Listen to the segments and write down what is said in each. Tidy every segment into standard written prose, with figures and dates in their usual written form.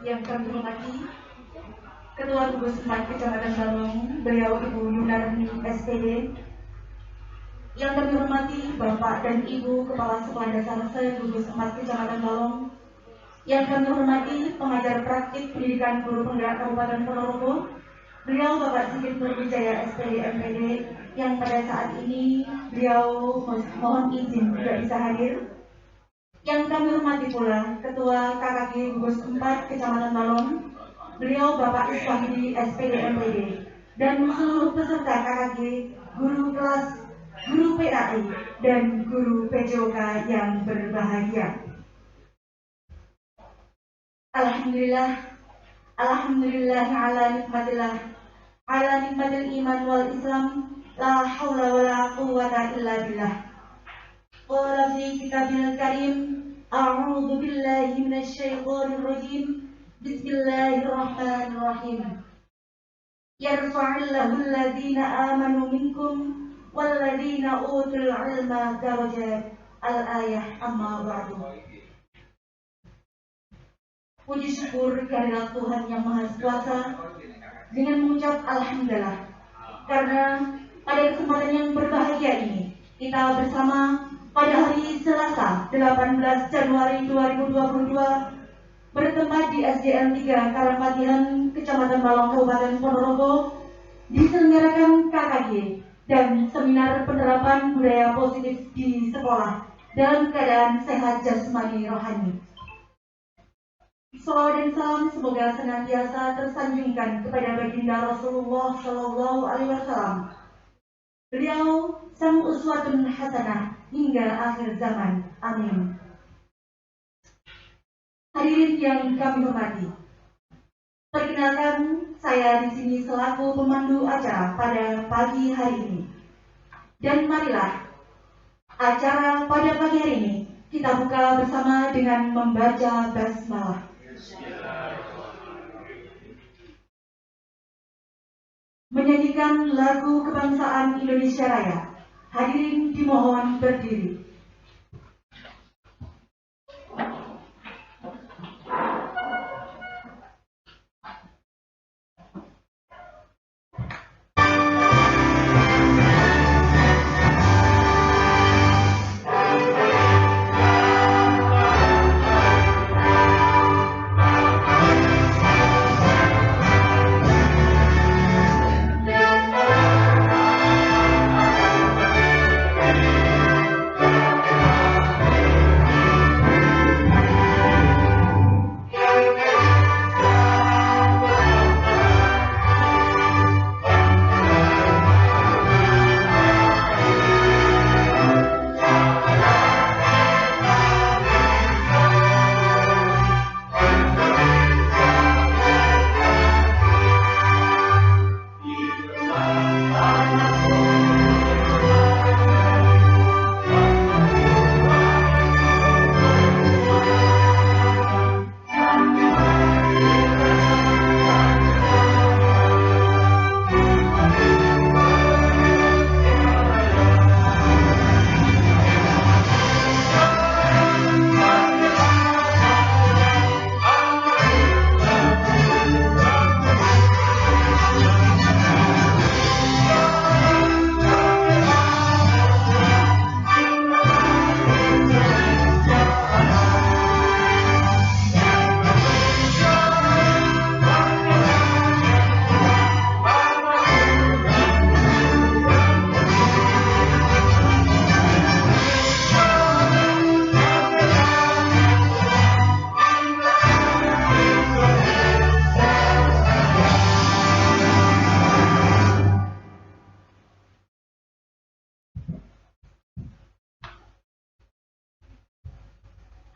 Yang kami hormati Ketua Gugus 4 Kecamatan Balong, beliau Ibu Yunarni SPD. Yang kami hormati Bapak dan Ibu Kepala Sekolah Dasar Gugus 4 Kecamatan Balong. Yang kami hormati pengajar praktik pendidikan guru penggerak Kabupaten Ponorogo, beliau Bapak Sigit Nurwijaya SPD MPD, yang pada saat ini beliau mohon izin tidak bisa hadir. Yang kami hormati pula Ketua KKG Gugus 4 Kecamatan Balong, beliau Bapak Iswahidi SPD MPD, dan seluruh peserta KKG, guru kelas, guru PAI, dan guru PJOK yang berbahagia. Alhamdulillah ala nikmatil iman wal Islam, la haula wala quwwata illa billah. Qala fi kitabil karim, a'udzu billahi minasy syaithanir rajim. Bismillahirrahmanirrahim. Yarfa'illahu alladhina amanu minkum walladhina utul ilma darajat. Al-ayah amma ba'du. Puji syukur kehadirat Tuhan Yang Maha Kuasa dengan mengucap alhamdulillah, karena pada kesempatan yang berbahagia ini kita bersama pada hari Selasa 18 Januari 2022 bertempat di SDN 3 Karangpatihan, Kecamatan Balong, Kabupaten Ponorogo, diselenggarakan KKG dan seminar penerapan budaya positif di sekolah dalam keadaan sehat jasmani rohani. Salawat dan salam semoga senantiasa tersanjungkan kepada baginda Rasulullah Shallallahu Alaihi Wasallam. Beliau sang uswatun hasanah hingga akhir zaman. Amin. Hadirin yang kami hormati, perkenalkan saya di sini selaku pemandu acara pada pagi hari ini. Dan marilah acara pada pagi hari ini kita buka bersama dengan membaca basmalah. Menyanyikan lagu kebangsaan Indonesia Raya. Hadirin dimohon berdiri.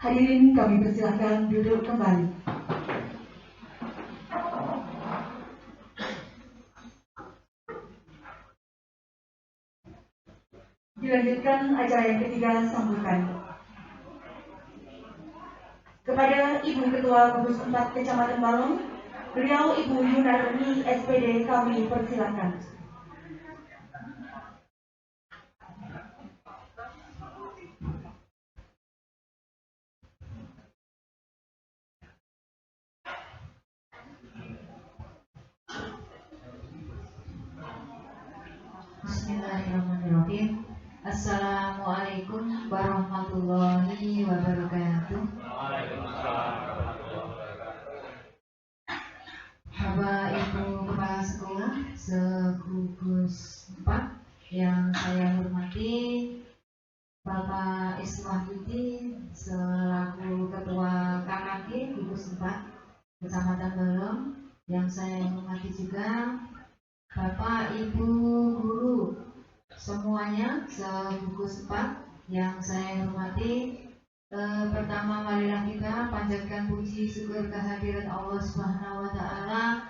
Hadirin kami persilahkan duduk kembali. Dilanjutkan acara yang ketiga, sambutan. Kepada Ibu Ketua Gugus 4 Kecamatan Balong, beliau Ibu Yunarni SPD, kami persilahkan. Bismillahirrahmanirrahim. Assalamualaikum warahmatullahi wabarakatuh. Bapak Ibu Kepala Sekolah segugus 4 yang saya hormati, Bapak Iswahyudi selaku Ketua KKG gugus 4 Kecamatan Balong, yang saya hormati juga Bapak Ibu guru semuanya segugus 4 yang saya hormati. Pertama, marilah kita panjatkan puji syukur kehadirat Allah Subhanahu wa Ta'ala,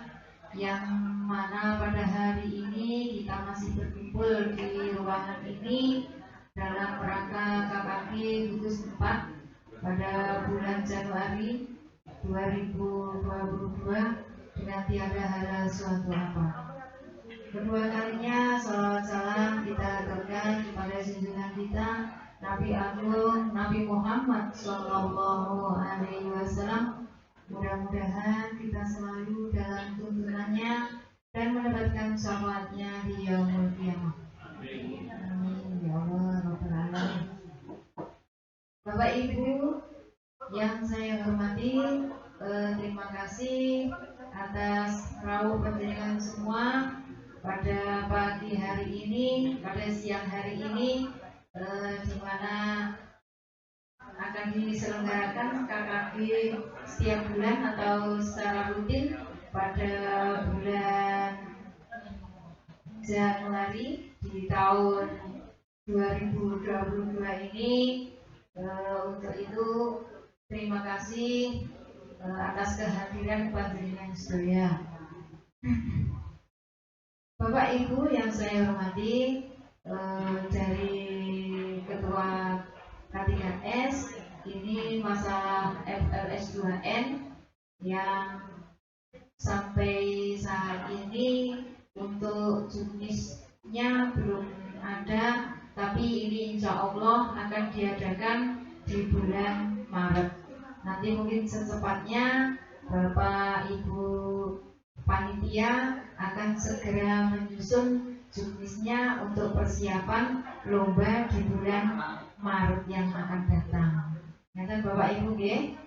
yang mana pada hari ini kita masih berkumpul di ruangan ini dalam rangka KKG gugus 4 pada bulan Januari 2022 dengan tiada halal suatu apa. Kedua kalinya salawat salam kita aturkan kepada junjungan kita Nabi Agung Nabi Muhammad Sallallahu Alaihi Wasallam. Mudah-mudahan kita selalu dalam tuntunannya dan mendapatkan syafaatnya di yaumul qiyamah. Amin ya Allah Rabbal Alamin. Bapak Ibu yang saya hormati, terima kasih atas rawuh panjenengan semua pada pagi hari ini, pada siang hari ini, di mana akan diselenggarakan KKG setiap bulan atau secara rutin pada bulan Januari di tahun 2022 ini. Untuk itu terima kasih atas kehadiran panjenengan sedaya. Bapak Ibu yang saya hormati, dari Ketua K3S, ini masalah FLS 2N yang sampai saat ini untuk jenisnya belum ada, tapi ini insya Allah akan diadakan di bulan Maret. Nanti mungkin secepatnya Bapak Ibu panitia akan segera menyusun juknisnya untuk persiapan lomba di bulan Maret yang akan datang. Nanti Bapak Ibu boleh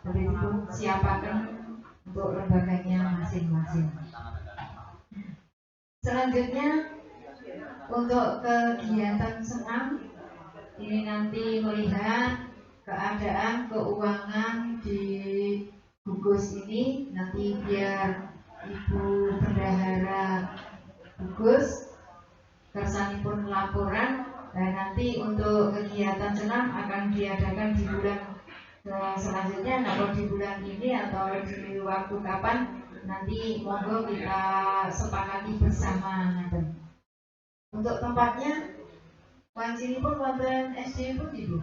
dipersiapkan untuk lembaganya masing-masing. Selanjutnya untuk kegiatan senam ini nanti melihat keadaan keuangan di gugus ini, nanti biar Ibu Bendahara gugus kersanipun laporan, dan nanti untuk kegiatan senam akan diadakan di bulan selanjutnya, atau di bulan ini atau di waktu kapan nanti monggo kita sepakati bersama. Untuk tempatnya wancini pun wonten SD pun Ibu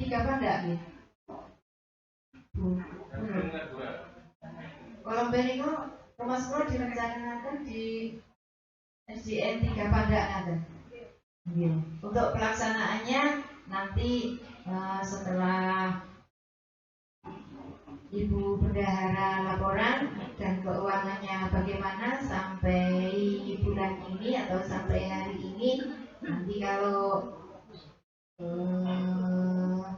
3 Pandak gitu. Kalau beniko rumah sekolah direncanakan di SDN 3 Pandak ada. Untuk pelaksanaannya nanti setelah Ibu Bendahara laporan dan keuangannya bagaimana sampai bulan ini atau sampai hari ini, nanti kalau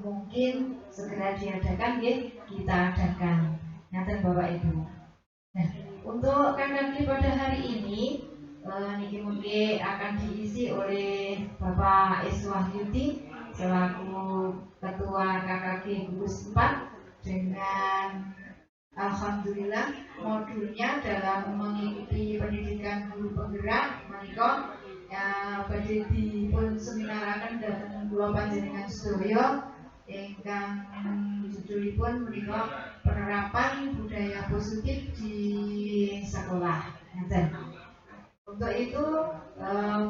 mungkin segera diadakan kita adakan. Nanti Bapak Ibu. Nah, untuk KKG pada hari ini mungkin akan diisi oleh Bapak Iswahyudi selaku Ketua KKG gugus 4, dengan alhamdulillah modulnya dalam mengikuti pendidikan guru penggerak menika badhe dipun seminaraken dhateng kula panjenengan sedaya ingkang judulipun menika penerapan budaya positif di sekolah. Untuk itu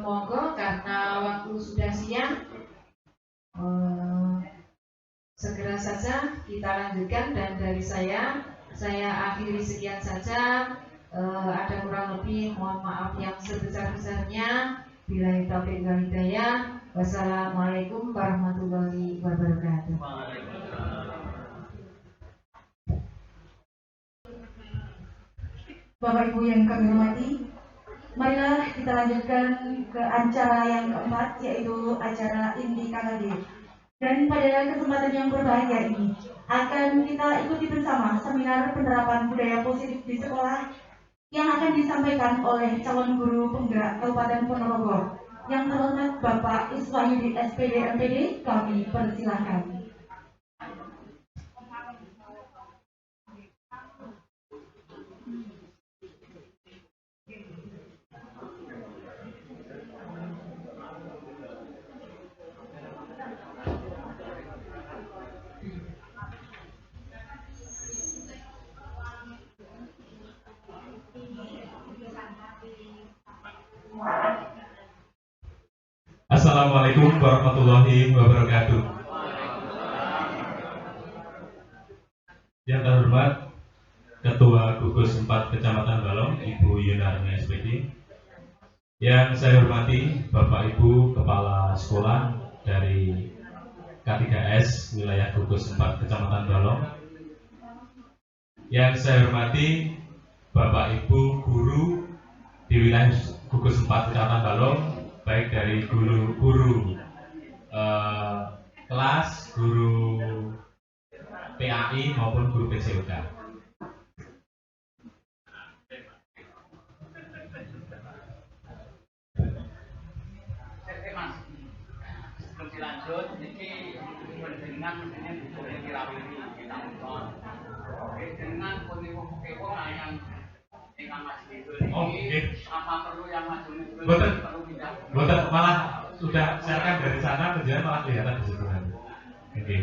monggo karena waktu sudah siang, segera saja kita lanjutkan, dan dari saya akhiri sekian saja. Ada kurang lebih mohon maaf yang sebesar-besarnya. Billahi taufiq wal hidayah. Wassalamualaikum warahmatullahi wabarakatuh. Bapak Ibu yang kami hormati, marilah kita lanjutkan ke acara yang keempat, yaitu acara Inti KKD. Dan pada kesempatan yang berbahagia ini akan kita ikuti bersama seminar penerapan budaya positif di sekolah yang akan disampaikan oleh calon guru penggerak Kabupaten Ponorogo. Yang terhormat Bapak Iswahyudi SPD MPD, kami persilahkan. Assalamualaikum warahmatullahi wabarakatuh. Yang terhormat Ketua Gugus 4 Kecamatan Balong, Ibu Yunarni SPD. Yang saya hormati Bapak Ibu Kepala Sekolah dari K3S wilayah Gugus 4 Kecamatan Balong. Yang saya hormati Bapak Ibu guru di wilayah Gugus 4 Kecamatan Balong, baik dari guru kelas, guru PAI maupun guru PCOK. Sebelum dilanjut, ini dengan mesinnya boleh dirawiri kita nonton. Dengan kondisi yang ingkang maju itu ini, apa perlu yang maju itu perlu pindah? Betul, malah sudah siarkan dari sana kerjaan malah kelihatan di situ nanti. Oke,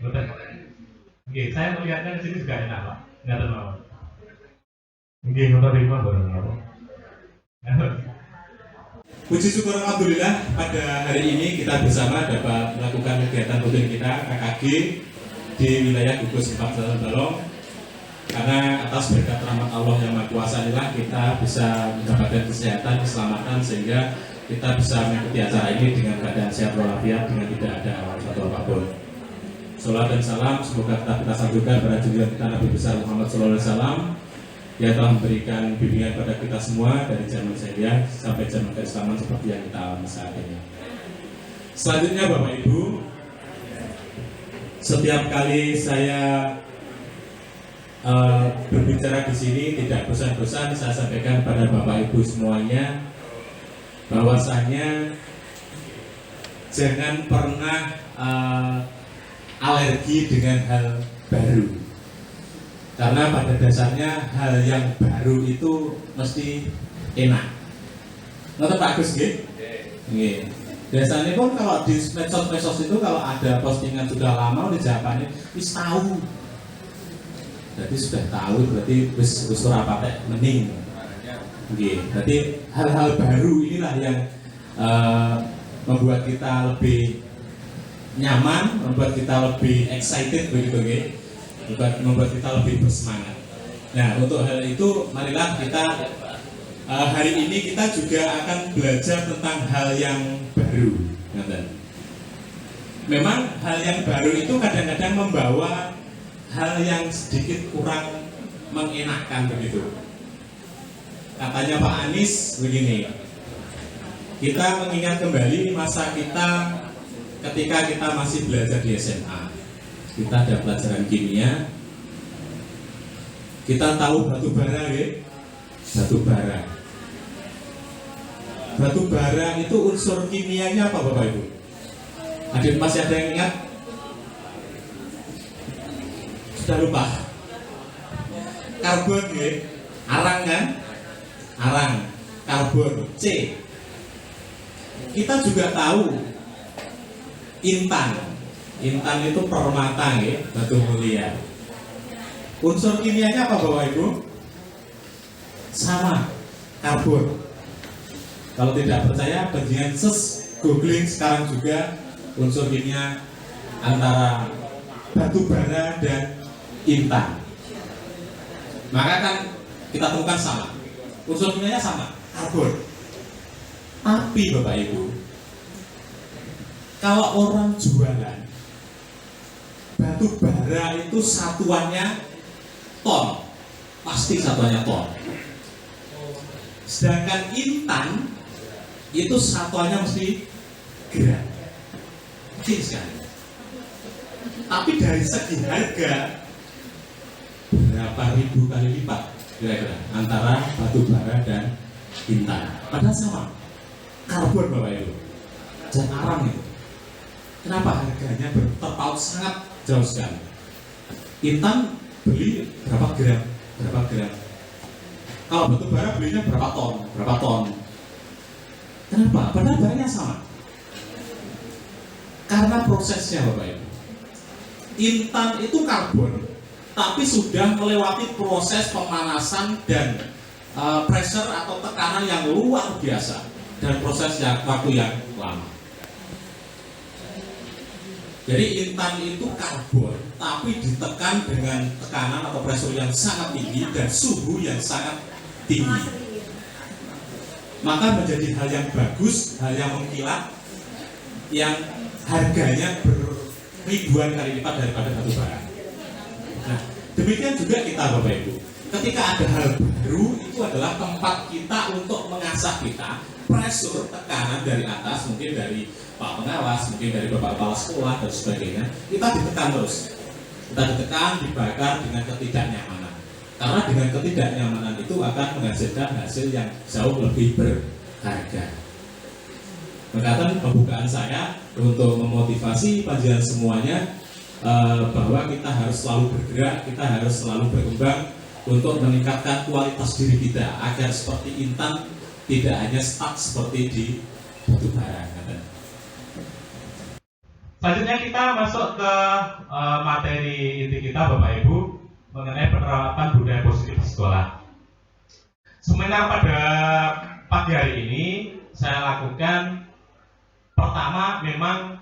betul. Oke, saya melihatnya di sini juga enak Pak, nggak terlalu. Oke, kita terima bareng-bareng. Puji syukur alhamdulillah pada hari ini kita bersama dapat melakukan kegiatan rutin kita KKG di wilayah Gugus 4 Kecamatan Balong. Karena atas berkat rahmat Allah yang Maha Kuasa inilah kita bisa mendapatkan kesehatan, keselamatan, sehingga kita bisa mengikuti acara ini dengan keadaan sehat walafiat, dengan tidak ada suatu apapun. Salam dan salam semoga tetap kita satukan pada junjungan kita Nabi besar Muhammad SAW yang telah memberikan bimbingan pada kita semua dari zaman jahiliyah sampai zaman keislaman seperti yang kita alami saat ini. Selanjutnya Bapak Ibu, setiap kali saya berbicara di sini tidak bosan-bosan saya sampaikan pada Bapak Ibu semuanya bahwasanya jangan pernah alergi dengan hal baru, karena pada dasarnya hal yang baru itu mesti enak. Ngerti Pak Gus nggih? Nggih. Biasanya pun kalau di medsos itu kalau ada postingan sudah lama di jawabannya wis tahu. Jadi sudah tahu berarti wis ora patek mending. Nggih. Berarti hal-hal baru inilah yang membuat kita lebih nyaman, membuat kita lebih excited begitu nggih. Membuat kita lebih bersemangat. Nah, untuk hal itu marilah kita hari ini kita juga akan belajar tentang hal yang baru. Memang hal yang baru itu kadang-kadang membawa hal yang sedikit kurang mengenakan begitu. Katanya Pak Anies begini, kita mengingat kembali masa kita ketika kita masih belajar di SMA. Kita ada pelajaran kimia, kita tahu batu bara ya? Batu bara. Batu bara itu unsur kimianya apa Bapak Ibu? Masih ada yang ingat? Sudah lupa. Karbon ya, arang kan? Arang, karbon, C. Kita juga tahu intan. Intan itu permata ya, batu mulia. Unsur kimianya apa Bapak Ibu? Sama, karbon. Kalau tidak percaya, bajingan googling sekarang juga unsur kimia antara batu bara dan intan. Maka kan kita temukan sama, unsur kimianya sama, karbon. Tapi Bapak Ibu, kalau orang jualan batu bara itu satuannya ton, pasti satuannya ton. Sedangkan intan itu satuannya mesti gram, kecil sekali. Tapi dari segi harga berapa ribu kali lipat kira-kira antara batu bara dan intan. Padahal sama, karbon Bapak Ibu, zat aram itu. Kenapa harganya terpaut sangat jauh sekali? Intan beli berapa gram? Berapa gram? Kalau batu bara belinya berapa ton? Berapa ton? Kenapa? Padahal barangnya sama. Karena prosesnya Bapak Ibu. Intan itu karbon, tapi sudah melewati proses pemanasan dan pressure atau tekanan yang luar biasa dan proses waktu yang lama. Jadi intan itu karbon, tapi ditekan dengan tekanan atau pressure yang sangat tinggi dan suhu yang sangat tinggi. Maka menjadi hal yang bagus, hal yang mengkilat, yang harganya ribuan kali lipat daripada batu bara. Nah, demikian juga kita Bapak Ibu. Ketika ada hal baru, itu adalah tempat kita untuk mengasah kita, pressure, tekanan dari atas, mungkin dari Pak Pengawas, mungkin dari Bapak Kepala Sekolah dan sebagainya. Kita ditekan terus. Kita ditekan, dibakar dengan ketidaknyamanan. Karena dengan ketidaknyamanan itu akan menghasilkan hasil yang jauh lebih berharga. Makanya pembukaan saya untuk memotivasi panjenengan semuanya bahwa kita harus selalu bergerak, kita harus selalu berkembang untuk meningkatkan kualitas diri kita agar seperti intan tidak hanya stuck seperti di batu bara. Selanjutnya kita masuk ke materi inti kita Bapak Ibu mengenai penerapan budaya positif di sekolah. Seminar pada pagi hari ini saya lakukan pertama memang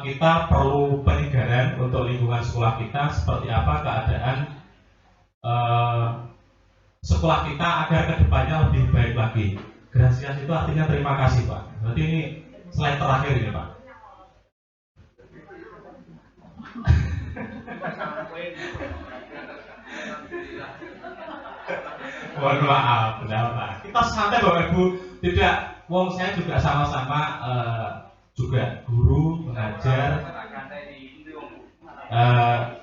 kita perlu penyegaran untuk lingkungan sekolah kita, seperti apa keadaan sekolah kita agar kedepannya lebih baik lagi. Gracias itu artinya terima kasih Pak. Berarti ini slide terakhir ini Pak. Mohon maaf, benar Pak. Kita santai Bapak Ibu, tidak. Wong saya juga sama-sama juga guru mengajar.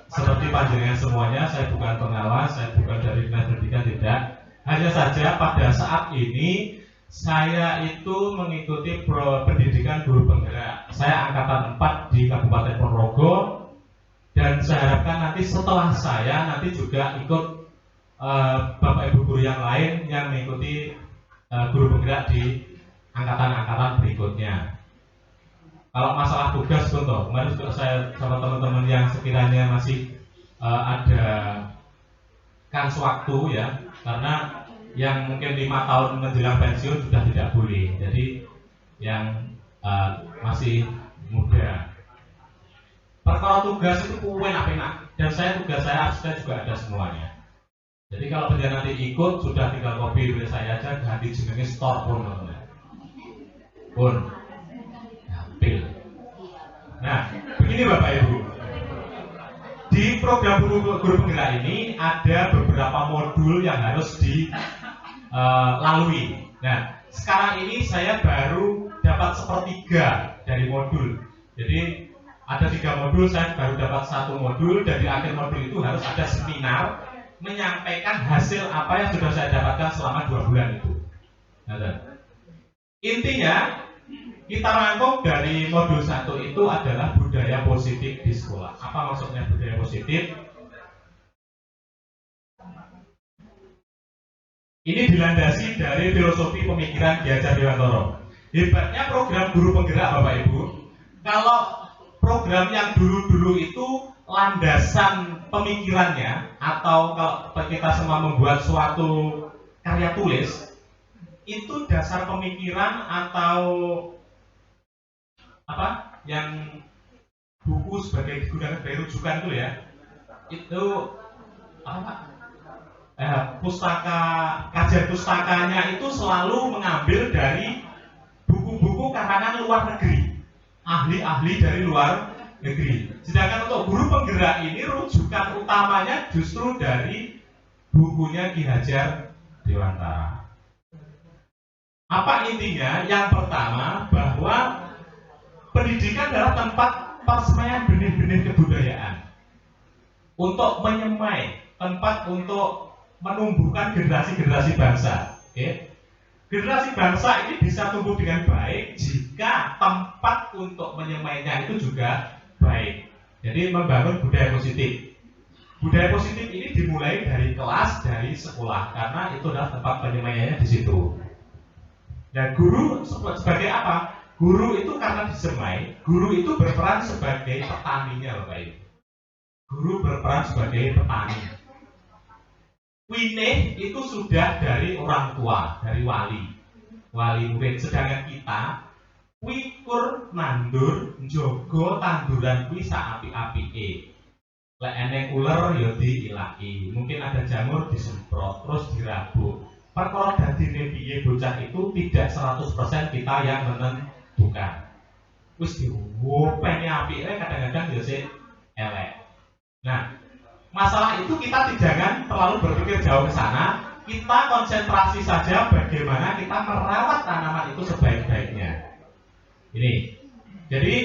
Seperti panjenengan semuanya, saya bukan pengawas, saya bukan dari dinas pendidikan, tidak. Hanya saja pada saat ini saya itu mengikuti pendidikan guru penggerak. Saya angkatan 4 di Kabupaten Ponorogo, dan saya harapkan nanti setelah saya nanti juga ikut Bapak Ibu guru yang lain yang mengikuti guru penggerak di angkatan-angkatan berikutnya. Kalau masalah tugas contoh, kemarin juga saya sama teman-teman yang sekiranya masih ada kans waktu ya, karena yang mungkin 5 tahun menjelang pensiun sudah tidak boleh. Jadi yang masih muda, perkara tugas itu enak-enak, dan tugas saya harusnya juga ada semuanya. Jadi kalau penjara nanti ikut, sudah tinggal copy dari saya aja, ganti jenenge store pun hampir. Nah, begini Bapak Ibu, di program guru penggerak ini ada beberapa modul yang harus dilalui. Nah, sekarang ini saya baru dapat sepertiga dari modul. Jadi ada 3 modul, saya baru dapat 1 modul, dan di akhir modul itu harus ada seminar menyampaikan hasil apa yang sudah saya dapatkan selama 2 bulan itu. Nah, intinya kita rangkum dari modul 1 itu adalah budaya positif di sekolah. Apa maksudnya budaya positif? Ini dilandasi dari filosofi pemikiran Ki Hajar Dewantara. Hebatnya program guru penggerak Bapak Ibu, kalau program yang dulu-dulu itu landasan pemikirannya, atau kalau kita semua membuat suatu karya tulis, itu dasar pemikiran atau apa yang buku sebagai digunakan sebagai rujukan itu ya, itu apa, kajian pustakanya itu selalu mengambil dari buku-buku karangan luar negeri, ahli-ahli dari luar negeri. Sedangkan untuk guru penggerak ini rujukan utamanya justru dari bukunya Ki Hajar Dewantara. Apa intinya? Yang pertama, bahwa pendidikan adalah tempat persemaian benih-benih kebudayaan untuk menyemai, tempat untuk menumbuhkan generasi-generasi bangsa. Oke? Generasi bangsa ini bisa tumbuh dengan baik jika tempat untuk menyemainya itu juga baik. Jadi membangun budaya positif. Budaya positif ini dimulai dari kelas, dari sekolah, karena itu adalah tempat penyemaiannya di situ. Dan guru sebagai apa? Guru itu karena disemai, guru itu berperan sebagai petaninya, Bapak Ibu. Guru berperan sebagai petani. Winih itu sudah dari orang tua, dari wali murid. Sedangkan kita wikur nandur njogo tanduran kuwi saapik-apike. Lek eneng uler ya diilaki. Mungkin ada jamur disemprot terus dirabuk. Perkara dadine piye bocah itu tidak 100% kita yang menentukan. Wis diopeni apike kadang-kadang ya sik elek. Nah, masalah itu kita jangan terlalu berpikir jauh ke sana. Kita konsentrasi saja bagaimana kita merawat tanaman itu sebaik-baiknya. Ini, jadi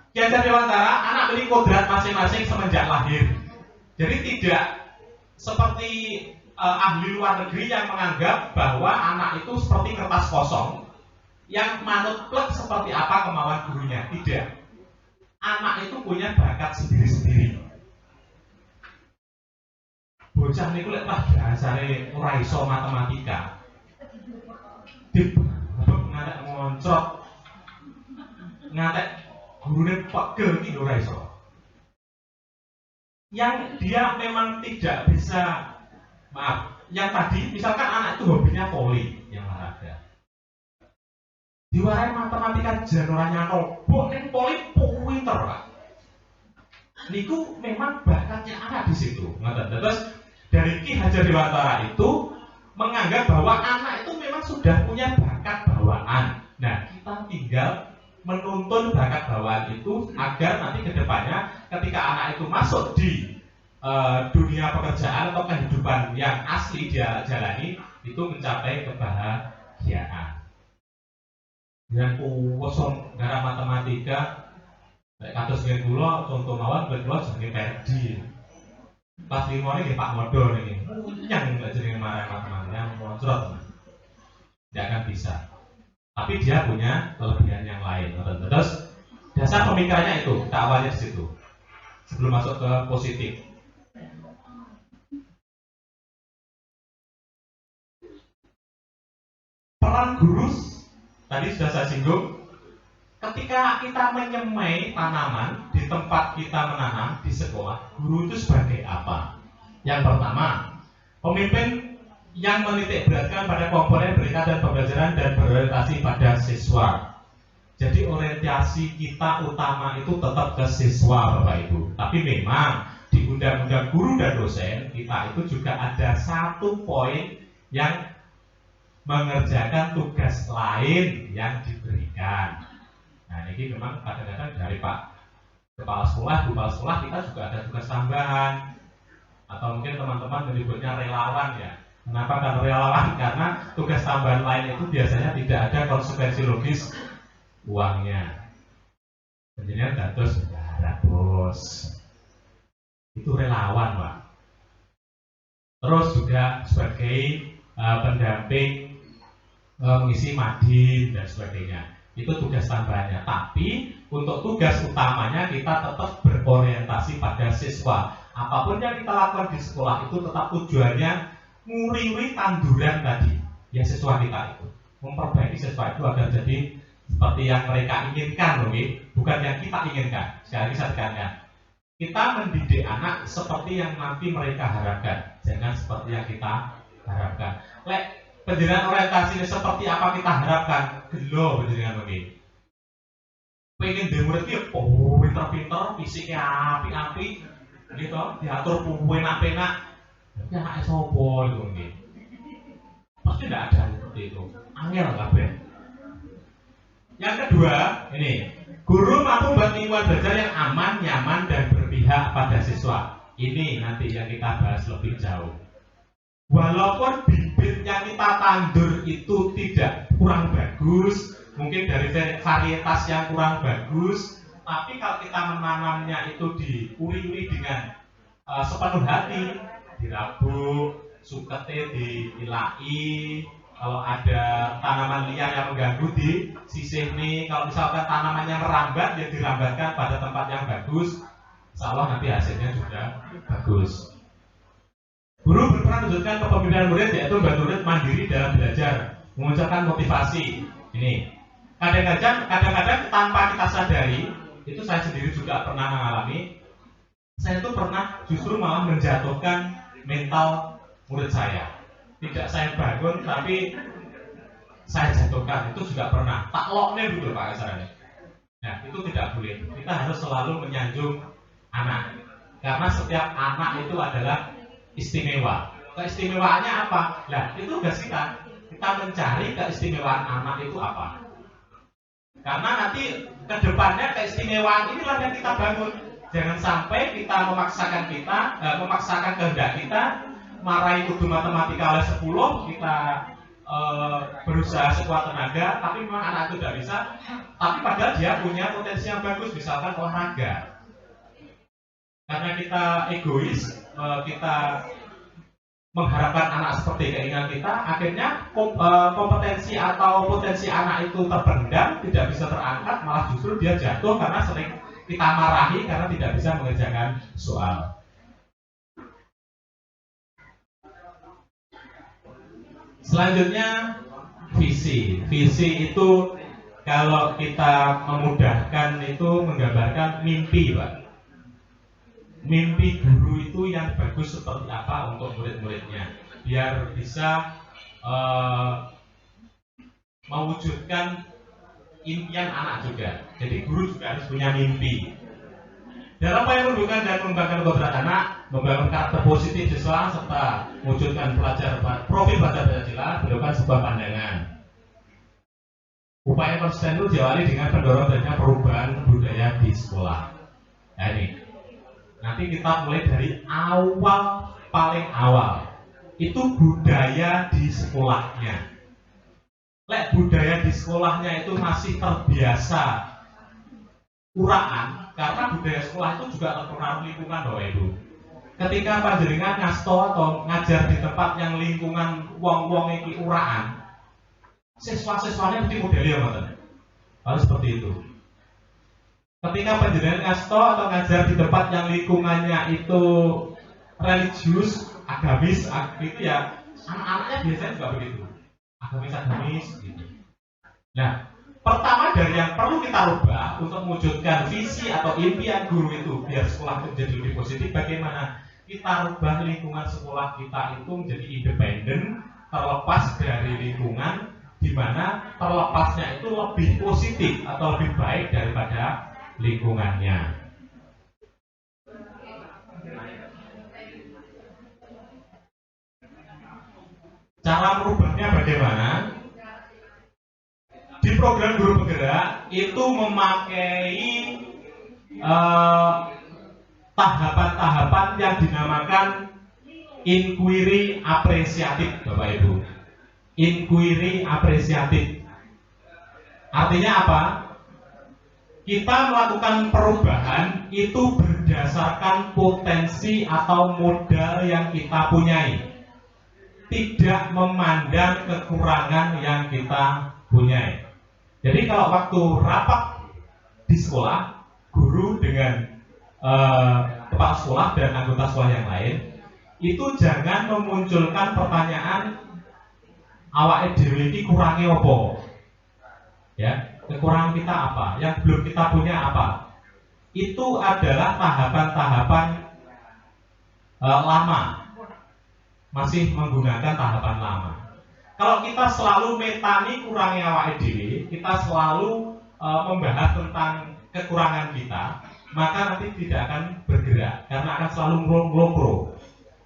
Ki Hajar Dewantara anak beli kodrat masing-masing semenjak lahir. Jadi tidak seperti ahli luar negeri yang menganggap bahwa anak itu seperti kertas kosong yang manut plek seperti apa kemauan gurunya. Tidak. Anak itu punya bakat sendiri-sendiri. Bocah niku lek pas dasare ora iso matematika. Ngatek ngoncrot. Ngatek gurune pegel iki ora iso. Yang dia memang tidak bisa, yang tadi misalkan anak itu hobinya voli, yang olahraga. Diwarai matematika jan ora nyantol, mbok ning voli pinter, Pak. Niku memang bakatnya anak di situ. Terus dari Ki Hajar Dewantara itu menganggap bahwa anak itu memang sudah punya bakat bawaan. Nah, kita tinggal menuntun bakat bawaan itu agar nanti ke depannya ketika anak itu masuk di dunia pekerjaan atau kehidupan yang asli dia jalani itu mencapai kebahagiaan. Yang kosong gara matematika, kados nggih kula contoh mawon kula jenenge Perdi. Pas 5 ini Pak Modo ini, yang nggak jenenge marah matematika, moncrot, tidak akan bisa. Tapi dia punya kelebihan yang lain. Terus dasar pemikirannya itu, kita awalnya di situ. Sebelum masuk ke positif. Peran guru tadi sudah saya singgung. Ketika kita menyemai tanaman di tempat kita menanam di sekolah, guru itu sebagai apa? Yang pertama, pemimpin yang menitik beratkan pada komponen pendidikan dan pembelajaran dan berorientasi pada siswa. Jadi orientasi kita utama itu tetap ke siswa, Bapak Ibu. Tapi memang di undang-undang guru dan dosen kita itu juga ada satu poin yang mengerjakan tugas lain yang diberikan. Nah, ini memang kadang-kadang dari Pak Kepala Sekolah, Bu Kepala Sekolah kita juga ada tugas tambahan. Atau mungkin teman-teman menyebutnya relawan ya. Kenapa kan relawan? Karena tugas tambahan lain itu biasanya tidak ada konsekuensi logis uangnya. Tentunya dados bendahara bos. Itu relawan, Pak. Terus juga sebagai pendamping mengisi madin dan sebagainya. Itu tugas tambahannya. Tapi untuk tugas utamanya kita tetap berorientasi pada siswa. Apapun yang kita lakukan di sekolah itu tetap tujuannya nguri-nguri tanduran tadi ya siswa kita itu, memperbaiki siswa itu agar jadi seperti yang mereka inginkan, bukan yang kita inginkan. Sekali lagi saya tekankan, kita mendidik anak seperti yang nanti mereka harapkan, jangan seperti yang kita harapkan. Lek penjenengan orientasinya seperti apa kita harapkan, gelo penjenengan pengen dia murid dia, pinter-pinter, fisiknya api-api, gitu, diatur penak-penak, tapi anaknya sopo itu pasti tidak ada seperti itu, angel kabeh. Yang kedua, ini guru mampu membuat lingkungan belajar yang aman, nyaman, dan berpihak pada siswa. Ini nanti yang kita bahas lebih jauh. Walaupun bibit yang kita tandur itu tidak kurang bagus, mungkin dari varietas yang kurang bagus, tapi kalau kita menanamnya itu diuri-uri dengan sepenuh hati, dirabuk, sukete dilai, kalau ada tanaman liar yang mengganggu di sisih ini, kalau misalkan tanamannya merambat, ya dirambatkan pada tempat yang bagus, insya Allah nanti hasilnya juga bagus. Guru berperan menunjukkan kepemimpinan murid, yaitu membantu murid mandiri dalam belajar, memunculkan motivasi. Ini kadang-kadang tanpa kita sadari, itu saya sendiri juga pernah mengalami. Saya itu pernah justru malah menjatuhkan mental murid saya. Tidak saya bangun, tapi saya jatuhkan. Itu juga pernah. Tak lokne dulu Pak Kasarane. Nah, itu tidak boleh. Kita harus selalu menyanjung anak, karena setiap anak itu adalah istimewa. Keistimewaannya apa? Nah, itu tugas kita. Kita mencari keistimewaan anak itu apa. Karena nanti ke depannya keistimewaan inilah yang kita bangun. Jangan sampai kita memaksakan kehendak kita, marahi kudu matematika oleh 10, kita berusaha sekuat tenaga, tapi memang anak itu tidak bisa. Tapi padahal dia punya potensi yang bagus, misalkan olahraga. Karena kita egois, kita mengharapkan anak seperti keinginan kita, akhirnya kompetensi atau potensi anak itu terpendam, tidak bisa terangkat, malah justru dia jatuh karena sering kita marahi karena tidak bisa mengerjakan soal. Selanjutnya visi. Visi itu kalau kita memudahkan itu menggambarkan mimpi, Pak. Mimpi guru itu yang bagus seperti apa untuk murid-muridnya, biar bisa mewujudkan impian anak juga. Jadi guru juga harus punya mimpi. Dalam upaya menumbuhkan dan mengembangkan kodrat anak, membangun karakter positif siswa serta mewujudkan profil pelajar Pancasila, dilakukan sebuah pandangan. Upaya konsisten itu diawali dengan pendorong terhadap perubahan budaya di sekolah. Nah ini, nanti kita mulai dari awal, paling awal. Itu budaya di sekolahnya. Lek budaya di sekolahnya itu masih terbiasa uraan, karena budaya sekolah itu juga terpengaruh lingkungan Bapak Ibu. Ketika panjenengan ngasto atau ngajar di tempat yang lingkungan wong-wong iki uraan, siswa-siswanya mesti modelnya ngoten. Harus seperti itu. Ketika panjenengan ngasto atau ngajar di tempat yang lingkungannya itu religius, agamis, itu ya anak-anaknya biasanya juga begitu. Agamis gitu. Nah, pertama dari yang perlu kita rubah untuk mewujudkan visi atau impian guru itu biar sekolah itu menjadi lebih positif, bagaimana kita rubah lingkungan sekolah kita itu menjadi independen, terlepas dari lingkungan, di mana terlepasnya itu lebih positif atau lebih baik daripada lingkungannya. Cara merubahnya bagaimana? Di program Guru Penggerak itu memakai tahapan-tahapan yang dinamakan inquiry apresiatif, Bapak Ibu. Inquiry apresiatif. Artinya apa? Kita melakukan perubahan itu berdasarkan potensi atau modal yang kita punyai. Tidak memandang kekurangan yang kita punyai. Jadi kalau waktu rapat di sekolah, guru dengan kepala sekolah dan anggota sekolah yang lain, itu jangan memunculkan pertanyaan awake dhewe iki kurange apa. Ya, kekurangan kita apa, yang belum kita punya apa. Itu adalah tahapan-tahapan lama, masih menggunakan tahapan lama. Kalau kita selalu metani kurangnya awake dhewe, kita selalu membahas tentang kekurangan kita, maka nanti tidak akan bergerak karena akan selalu nglongkro.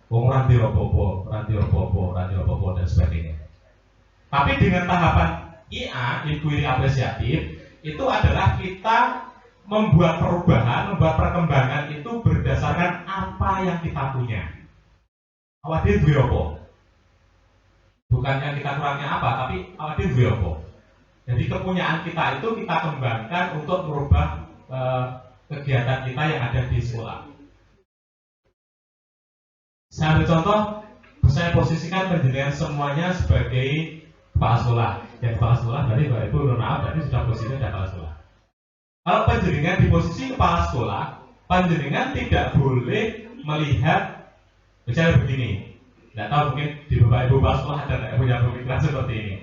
Wong ora ndek apa-apa, dan sebagainya. Tapi dengan tahapan IA, inquiry apresiatif, itu adalah kita membuat perubahan, membuat perkembangan itu berdasarkan apa yang kita punya. Awak dhewe duwe apa? Bukan yang kita kurangnya apa, tapi awak dhewe duwe apa? Jadi kepunyaan kita itu kita kembangkan untuk merubah kegiatan kita yang ada di sekolah. Saya ambil contoh, saya posisikan penjenengan semuanya sebagai kepala sekolah. Yang kepala sekolah berarti Bapak Ibu, maaf, berarti sudah posisinya kepala sekolah. Kalau penjenengan di posisi kepala sekolah, penjenengan tidak boleh melihat misalnya begini. Tidak tahu mungkin di Bapak Ibu kepala sekolah ada tidak punya pemikiran seperti ini.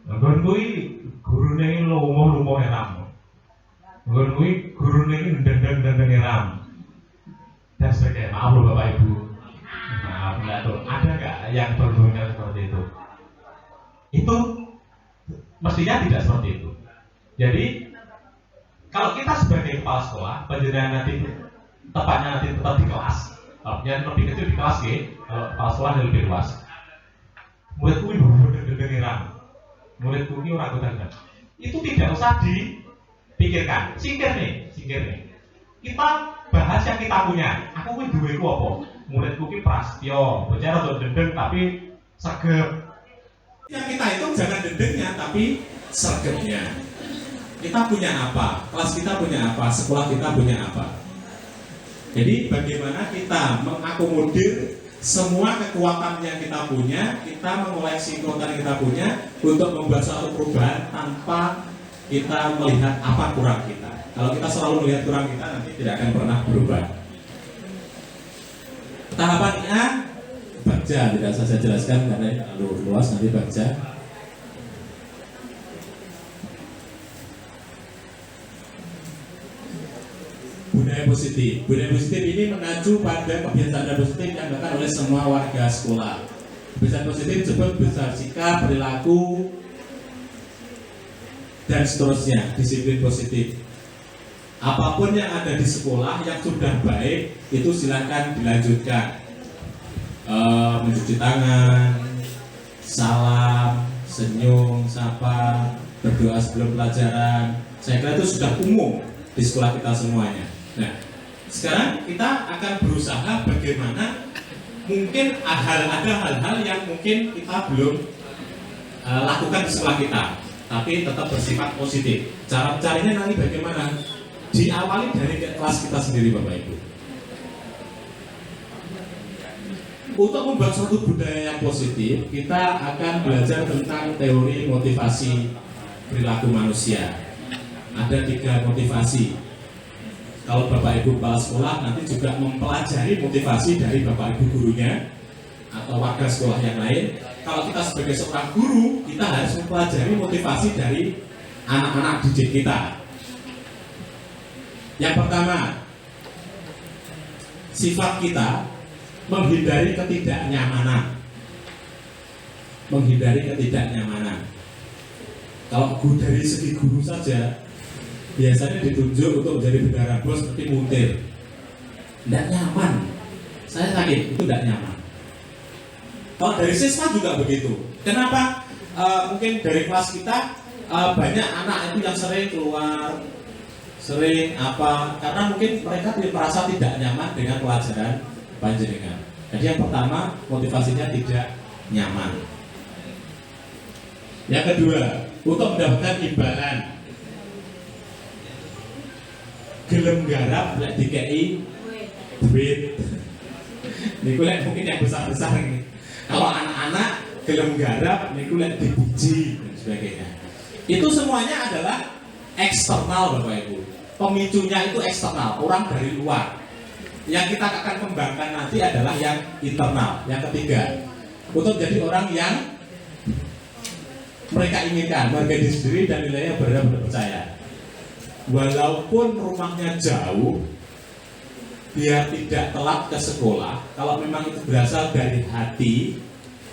Nggon kuwi gurune lomo-lomo heram. Nggon kuwi gurune ndendeng-ndendeng heram. Dan sebagainya. Maaf loh Bapak Ibu. Maaf, enggak tuh. Ada nggak yang berpemikiran seperti itu? Itu mestinya tidak seperti itu. Jadi kalau kita sebagai kepala sekolah, penjenengan nanti tepatnya nanti tetap di kelas. Kalau yang lebih kecil di kelas ya, kalau kepala sekolah yang lebih luas. Muridku ini ndendeng heram. Muridku ini orang kota. Itu tidak usah dipikirkan. Singkir nih. Kita bahas yang kita punya. Aku ini duweku apa? Muridku ini Prasetyo, bocah rada dendeng tapi sregep. Yang kita itu jangan dendengnya, tapi sergemnya. Kita punya apa? Kelas kita punya apa? Sekolah kita punya apa? Jadi bagaimana kita mengakomodir semua kekuatan yang kita punya, kita mengoleksi kekuatan yang kita punya untuk membuat suatu perubahan tanpa kita melihat apa kurang kita. Kalau kita selalu melihat kurang kita, nanti tidak akan pernah berubah. Tahapan A, baca, tidak saya jelaskan karena terlalu luas, nanti baca. Budaya positif. Budaya positif ini mengacu pada kebiasaan positif yang dilakukan oleh semua warga sekolah. Kebiasaan positif disebut bersikap, perilaku, dan seterusnya. Disiplin positif. Apapun yang ada di sekolah yang sudah baik itu silakan dilanjutkan. Mencuci tangan, salam, senyum, sapa, berdoa sebelum pelajaran. Saya kira itu sudah umum di sekolah kita semuanya. Nah, sekarang kita akan berusaha bagaimana mungkin ada hal-hal yang mungkin kita belum lakukan di sekolah kita, tapi tetap bersifat positif. Cara caranya nanti bagaimana? Diawali dari kelas kita sendiri, Bapak Ibu. Untuk membuat suatu budaya yang positif, kita akan belajar tentang teori motivasi perilaku manusia. Ada 3 motivasi. Kalau Bapak Ibu kepala sekolah nanti juga mempelajari motivasi dari Bapak Ibu gurunya atau warga sekolah yang lain. Kalau kita sebagai seorang guru, kita harus mempelajari motivasi dari anak-anak didik kita. Yang pertama, sifat kita menghindari ketidaknyamanan. Kalau dari segi guru saja, biasanya ditunjuk untuk menjadi bendahara bos seperti muntir. Tidak nyaman. Saya sakit, itu tidak nyaman. Kalau dari siswa juga begitu. Kenapa? Mungkin dari kelas kita banyak anak itu yang sering keluar, karena mungkin mereka merasa tidak nyaman dengan pelajaran panjenengan. Jadi yang pertama, motivasinya tidak nyaman. Yang kedua, untuk mendapatkan imbalan, gelem garap lek dikei duit. Niku lek mungkin yang besar-besar ini. Kalau anak-anak gelem garap niku lek dipuji dan sebagainya. Itu semuanya adalah eksternal, Bapak Ibu. Pemicunya itu eksternal, orang dari luar. Yang kita akan kembangkan nanti adalah yang internal. Yang ketiga, untuk jadi orang yang mereka inginkan, warga diri sendiri dan nilainya benar-benar percaya. Walaupun rumahnya jauh, biar tidak telat ke sekolah, kalau memang itu berasal dari hati,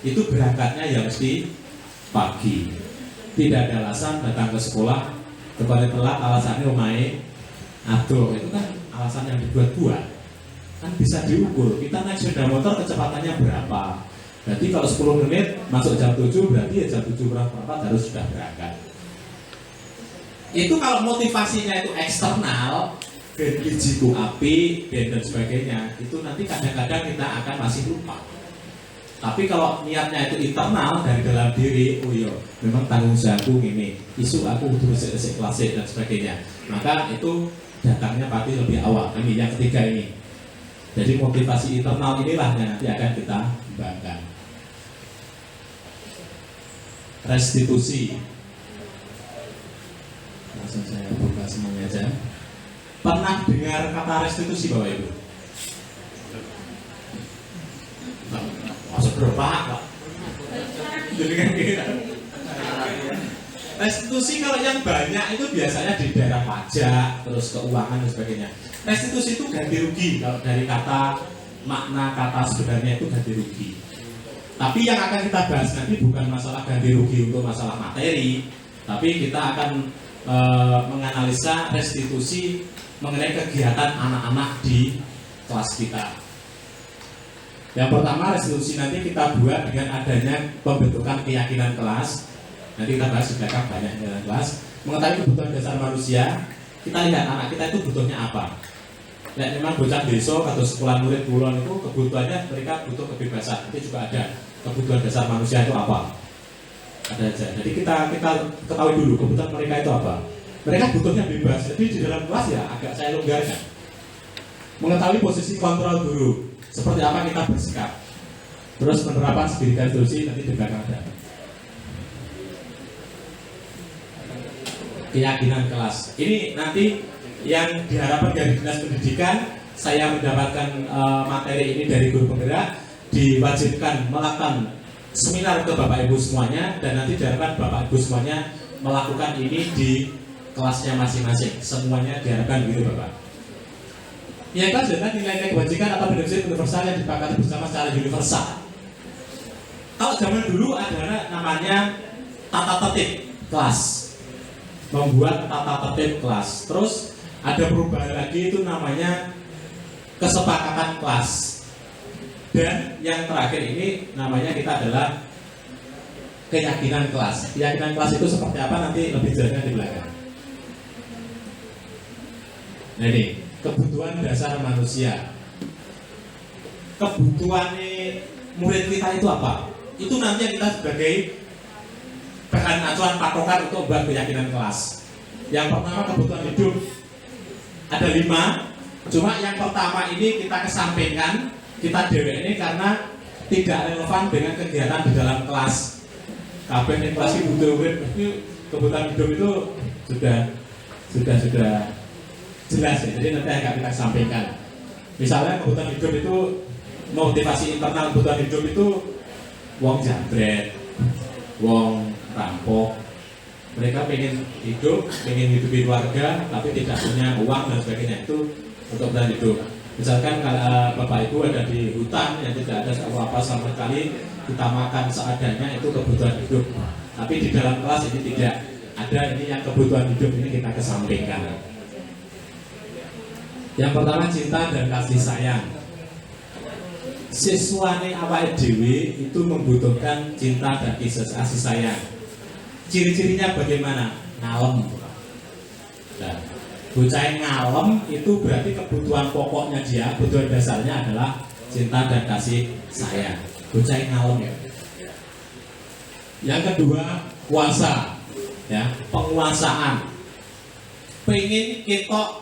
itu berangkatnya ya mesti pagi. Tidak ada alasan datang ke sekolah kepada telat, alasannya rumahnya aduh, itu kan alasan yang dibuat-buat. Kan bisa diukur, kita naik sepeda motor kecepatannya berapa. Berarti kalau 10 menit masuk jam 7, berarti ya jam 7 berapa harus sudah berangkat. Itu kalau motivasinya itu eksternal, bijiku api dan sebagainya, itu nanti kadang-kadang kita akan masih lupa. Tapi kalau niatnya itu internal dari dalam diri, oh iya, memang tanggung jawabku ini, isu aku butuh resik klasik dan sebagainya, maka itu datangnya pasti lebih awal. Ini yang ketiga ini. Jadi motivasi internal inilah yang nanti akan kita kembangkan. Restitusi. Langsung saya buka semuanya aja. Pernah dengar kata restitusi Bapak Ibu? Masuk berapa Pak? Jadi kan kita. Restitusi kalau yang banyak itu biasanya di daerah pajak, terus keuangan dan sebagainya. Restitusi itu ganti rugi, kalau dari kata makna kata sebenarnya itu ganti rugi. Tapi yang akan kita bahas nanti bukan masalah ganti rugi untuk masalah materi, tapi kita akan menganalisa restitusi mengenai kegiatan anak-anak di kelas kita. Yang pertama, restitusi nanti kita buat dengan adanya pembentukan keyakinan kelas. Nanti kita bahas di belakang banyak keyakinan kelas. Mengetahui kebutuhan dasar manusia, kita lihat anak kita itu butuhnya apa. Nah, memang bocah besok atau sekolah murid kulon itu kebutuhannya mereka butuh kebebasan. Itu juga ada kebutuhan dasar manusia itu apa. Ada aja. Jadi kita ketahui dulu kebutuhan mereka itu apa. Mereka butuhnya bebas. Jadi di dalam kelas ya agak saya longgarkan. Mengetahui posisi kontrol guru. Seperti apa kita bersikap. Terus penerapan segitiga restitusi nanti di belakang ada. Keyakinan kelas. Ini nanti yang diharapkan dari Dinas Pendidikan, saya mendapatkan materi ini dari guru penggerak, diwajibkan melakukan seminar ke Bapak Ibu semuanya, dan nanti diharapkan Bapak Ibu semuanya melakukan ini di kelasnya masing-masing. Semuanya diharapkan begitu Bapak. Yang kelas adalah nilai-nilai kebajikan atau prinsip universal yang disepakati bersama secara universal. Kalau zaman dulu adalah namanya tata tertib kelas. Membuat tata tertib kelas. Terus ada perubahan lagi itu namanya kesepakatan kelas. Dan yang terakhir ini namanya kita adalah keyakinan kelas. Keyakinan kelas itu seperti apa nanti lebih jelasnya di belakang. Nah ini kebutuhan dasar manusia. Kebutuhan murid kita itu apa? Itu nanti kita sebagai bahan acuan patokan untuk membuat keyakinan kelas. Yang pertama kebutuhan hidup ada 5. Cuma yang pertama ini kita kesampingkan, kita dewe ini karena tidak relevan dengan kegiatan di dalam kelas. Kabeh ning kelas iki butuh kebutuhan hidup itu sudah jelas ya. Jadi nanti agak kita sampaikan. Misalnya kebutuhan hidup itu motivasi internal kebutuhan hidup itu wong jambret, wong rampok. Mereka pengen hidupi keluarga, tapi tidak punya uang dan sebagainya. Itu untuk kebutuhan hidup. Misalkan kalau Bapak Ibu ada di hutan yang tidak ada apa-apa sama sekali, kita makan seadanya, itu kebutuhan hidup. Tapi di dalam kelas ini tidak ada, ini yang kebutuhan hidup ini kita kesampingkan. Yang pertama cinta dan kasih sayang. Siswane awake dhewe itu membutuhkan cinta dan kasih sayang. Ciri-cirinya bagaimana? Ngalem. Nah, bocah yang ngalem itu berarti kebutuhan pokoknya dia, kebutuhan dasarnya adalah cinta dan kasih sayang. Bocah yang ngalem ya. Yang kedua, kuasa. Ya, penguasaan. Pengen kita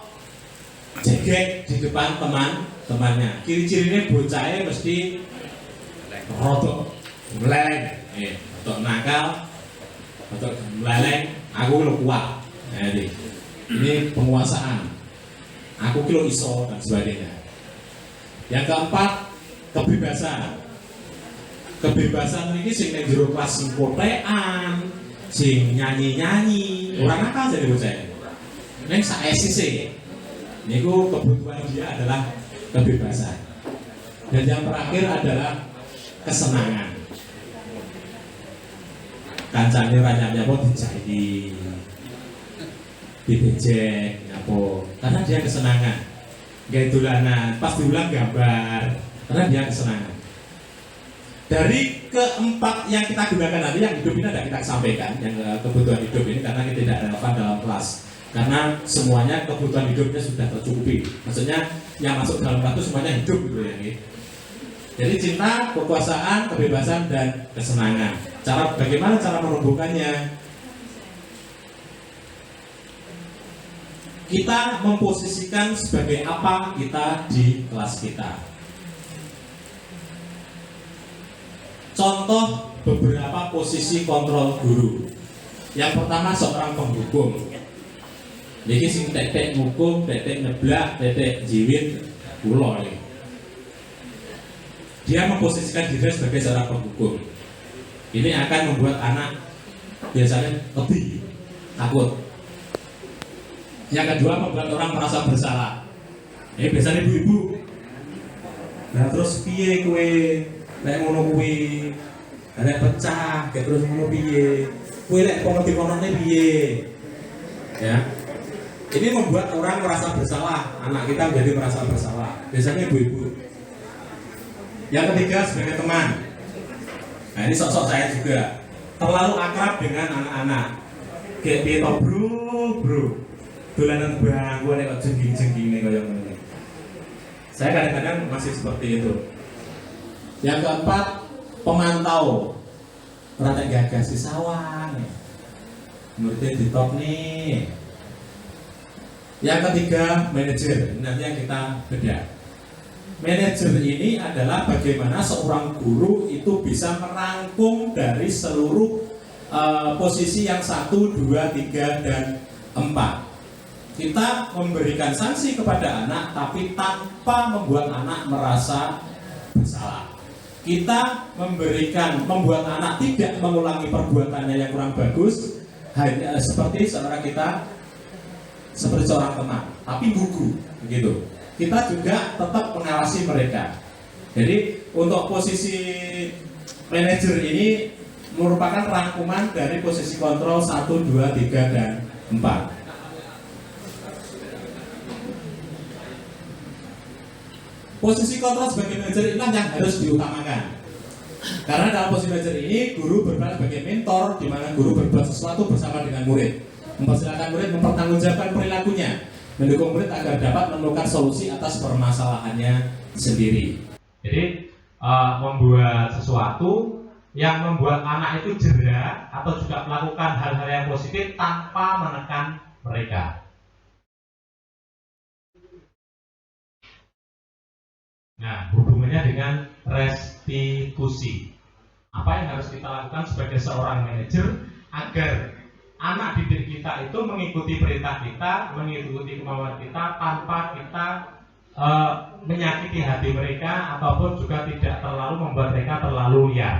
jegek di depan teman-temannya. Ciri-cirinya bocahnya mesti rotok, meleleng, rotok nakal, rotok meleleng. Aku lo kuat. Nah, ini penguasaan. Aku kilo iso dan sebagainya. Yang keempat, kebebasan. Kebebasan ini sing ning jero kelas sing kotekan, sing nyanyi-nyanyi, orang nakal jadi bocah. Neng saesise. Niku kebutuhan dia adalah kebebasan. Dan yang terakhir adalah kesenangan. Kancane ranyanya pun dijahi, dibejek, nyapo. Karena dia kesenangan. Gaya dolanan, pas diulang gambar. Karena dia kesenangan. Dari keempat yang kita gunakan nanti, yang hidup ini ada kita sampaikan, yang kebutuhan hidup ini karena kita tidak relevan dalam kelas. Karena semuanya kebutuhan hidupnya sudah tercukupi. Maksudnya yang masuk dalam kelas itu semuanya hidup gitu ya. Jadi cinta, kekuasaan, kebebasan, dan kesenangan. Bagaimana cara menumbuhkannya? Kita memposisikan sebagai apa kita di kelas kita. Contoh beberapa posisi kontrol guru. Yang pertama seorang penghukum. Jadi sing tetek hukum, tetek nyeblak, tetek jiwit, kula ini. Dia memposisikan diri sebagai seorang penghukum. Ini akan membuat anak biasanya lebih takut. Yang kedua membuat orang merasa bersalah. Ini biasanya ibu-ibu. Nah terus piye kowe lek ngono kuwi? Lek pecah, kayak terus ngono piye? Kowe lek kono-konone piye? Ya. Ini membuat orang merasa bersalah. Anak kita menjadi merasa bersalah. Biasanya ibu-ibu. Yang ketiga sebagai teman. Nah ini sok-sok saya juga. Terlalu akrab dengan anak-anak. Kayak piye to bro. Dolanan bangku nek kok jengging-jengging kaya ngene. Saya kadang-kadang masih seperti itu. Yang keempat, pemantau. Rada gagas di sawah. Muridnya di top nih. Yang ketiga, manajer. Nanti yang kita beda. Manajer ini adalah bagaimana seorang guru itu bisa merangkum dari seluruh posisi yang 1, 2, 3, dan 4. Kita memberikan sanksi kepada anak tapi tanpa membuat anak merasa bersalah. Kita membuat anak tidak mengulangi perbuatannya yang kurang bagus, hanya seperti seorang teman, tapi gugu begitu. Kita juga tetap mengawasi mereka. Jadi untuk posisi manajer ini merupakan rangkuman dari posisi kontrol 1, 2, 3, dan 4. Posisi kontrol sebagai manajer inilah yang harus diutamakan. Karena dalam posisi manajer ini guru berperan sebagai mentor, di mana guru berbuat sesuatu bersama dengan murid, mempersilahkan murid mempertanggungjawabkan perilakunya, mendukung murid agar dapat menemukan solusi atas permasalahannya sendiri. Jadi membuat sesuatu yang membuat anak itu jera atau juga melakukan hal-hal yang positif tanpa menekan mereka. Nah, hubungannya dengan restitusi. Apa yang harus kita lakukan sebagai seorang manajer agar anak didik kita itu mengikuti perintah kita, mengikuti kemauan kita tanpa kita menyakiti hati mereka ataupun juga tidak terlalu membuat mereka terlalu liar.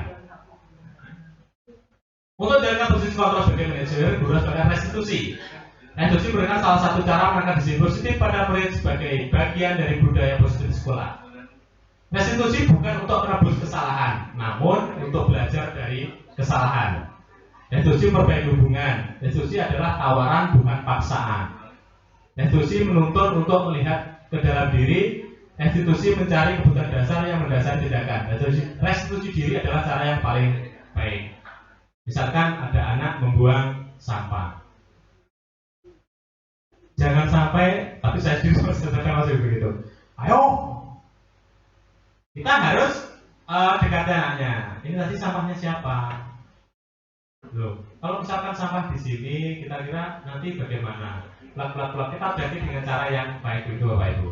Untuk menjaga posisi kontrol sebagai manajer, guru sebagai restitusi. Restitusi merupakan salah satu cara menangkap disiplin positif pada murid sebagai bagian dari budaya positif di sekolah. Restitusi bukan untuk menebus kesalahan, namun untuk belajar dari kesalahan. Restitusi memperbaiki hubungan. Restitusi adalah tawaran bukan paksaan. Restitusi menuntut untuk melihat ke dalam diri. Restitusi mencari kebutuhan dasar yang mendasari tindakan. Restitusi diri adalah cara yang paling baik. Misalkan ada anak membuang sampah. Jangan sampai, tapi saya juga masih begitu. Ayo, kita harus dekati anaknya. Ini tadi sampahnya siapa? Loh, kalau misalkan sampah di sini, kita kira nanti bagaimana? Plak. Kita dekati dengan cara yang baik itu, Bapak Ibu.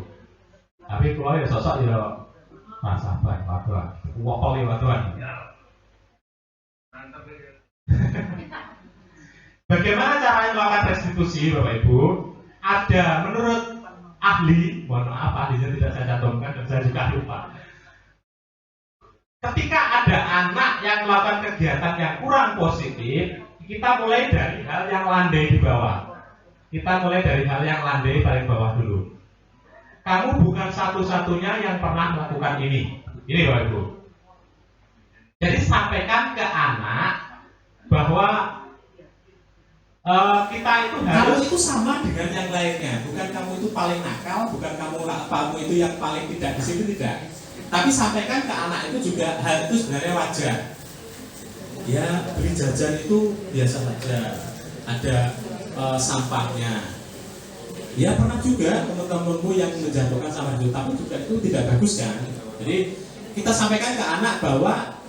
Tapi kalau ya sosok ya sahabat, waduh, wokol ya waduh. Bagaimana cara melakukan restitusi, Bapak Ibu? Ada menurut ahli, mohon maaf ahlinya tidak saya cantumkan dan saya juga lupa. Ketika ada anak yang melakukan kegiatan yang kurang positif, kita mulai dari hal yang landai di bawah. Kita mulai dari hal yang landai paling bawah dulu. Kamu bukan satu-satunya yang pernah melakukan ini. Ini Bapak Ibu. Jadi sampaikan ke anak bahwa kita itu Kamu harus itu sama dengan yang lainnya, bukan kamu itu paling nakal, bukan kamu itu yang paling tidak disiplin, tidak. Tapi sampaikan ke anak itu juga hal itu sebenarnya wajar. Ya beli jajan itu biasa saja, ada sampahnya. Ya pernah juga teman-temanmu yang menjatuhkan sampah itu, tapi juga itu tidak bagus kan. Jadi kita sampaikan ke anak bahwa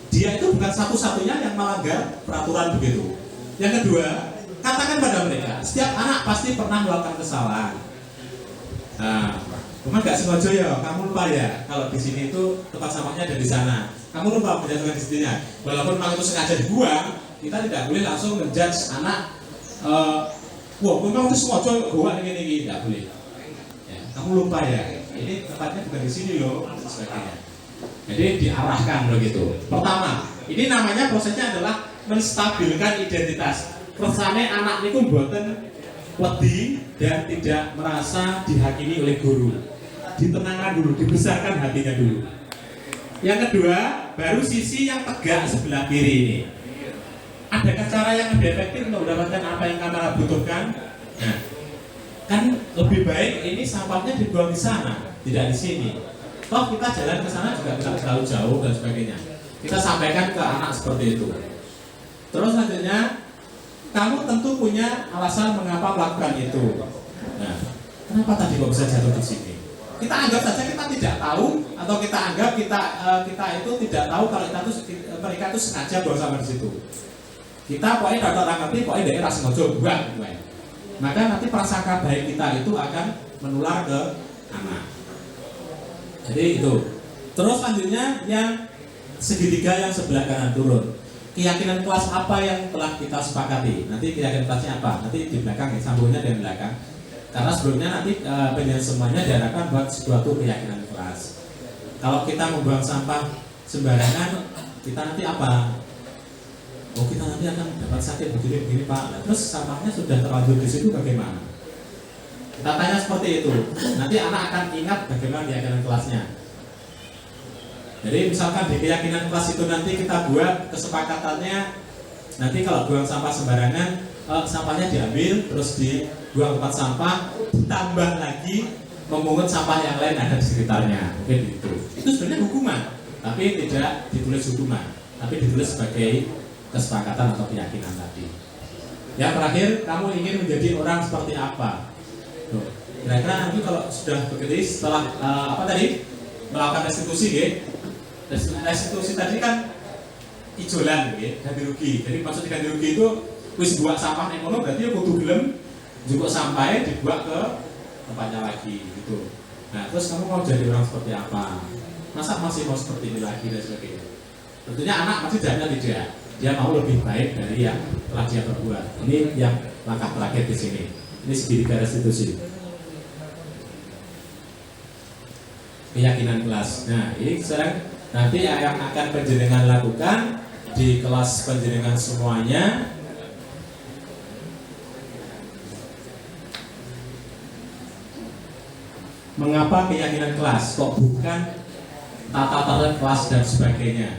dia itu bukan satu-satunya yang melanggar peraturan begitu. Yang kedua, katakan pada mereka, setiap anak pasti pernah melakukan kesalahan. Nah, cuma nggak sengaja ya, kamu lupa ya, kalau di sini itu tempat sampahnya ada di sana. Kamu lupa menjatuhkan di sini. Walaupun memang itu sengaja dibuang, kita tidak boleh langsung menjudge anak. Wah, memang itu sengaja buang ini, tidak boleh. Ya, kamu lupa ya, ini tempatnya bukan di sini loh, dan sebagainya. Jadi diarahkan begitu. Pertama, ini namanya prosesnya adalah menstabilkan identitas. Rasane anak niku mboten wedi dan tidak merasa dihakimi oleh guru. Ditenangkan dulu, dibesarkan hatinya dulu. Yang kedua, baru sisi yang tegak sebelah kiri ini. Adakah cara yang lebih efektif untuk mendapatkan apa yang kamu butuhkan? Nah, kan lebih baik ini sampahnya dibuang di sana, tidak di sini. Toh kita jalan ke sana juga tidak terlalu jauh dan sebagainya. Kita sampaikan ke anak seperti itu. Terus selanjutnya, kamu tentu punya alasan mengapa melakukan itu. Nah, kenapa tadi kok bisa jatuh di sini? Kita anggap saja kita tidak tahu, atau kita anggap kita itu tidak tahu kalau mereka itu sengaja buang sampah di situ. Kita pokoknya tidak orang ngerti, pokoknya dari rasa sengaja buang. Maka nanti prasangka baik kita itu akan menular ke anak. Jadi itu. Terus selanjutnya yang segitiga yang sebelah kanan turun. Keyakinan kelas apa yang telah kita sepakati? Nanti keyakinan kelasnya apa? Nanti di belakang ya, sambungnya dari belakang. Karena sebelumnya nanti penjelasan semuanya diarahkan buat suatu keyakinan kelas. Kalau kita membuang sampah sembarangan, kita nanti apa? Oh, kita nanti akan dapat sakit begini Pak. Nah, terus sampahnya sudah terlanjur di situ bagaimana? Kita tanya seperti itu. Nanti anak akan ingat bagaimana keyakinan kelasnya. Jadi misalkan di keyakinan kelas itu nanti kita buat kesepakatannya, nanti kalau buang sampah sembarangan, sampahnya diambil terus dibuang tempat sampah, ditambah lagi memungut sampah yang lain ada di sekitarnya. Mungkin itu sebenarnya hukuman, tapi tidak ditulis hukuman, tapi ditulis sebagai kesepakatan atau keyakinan tadi. Yang terakhir, kamu ingin menjadi orang seperti apa? Kira-kira nanti kalau sudah begitu setelah melakukan restitusi, restitusi tadi kan ijolan, ganti rugi. Jadi maksud ganti rugi itu wis buat sampah ning kono berarti kudu gelem njupuk sampahnya dibuat ke tempatnya lagi gitu. Nah, terus kamu mau jadi orang seperti apa? Masa masih mau seperti ini lagi dan sebagainya? Tentunya anak masih jawabnya tidak. Dia mau lebih baik dari yang telah dia perbuat. Ini yang langkah terakhir di sini. Ini segitiga restitusi. Keyakinan kelas. Nah, ini sekarang nanti yang akan penjenengan lakukan di kelas penjenengan semuanya. Mengapa keyakinan kelas? Kok bukan tata tertib kelas dan sebagainya?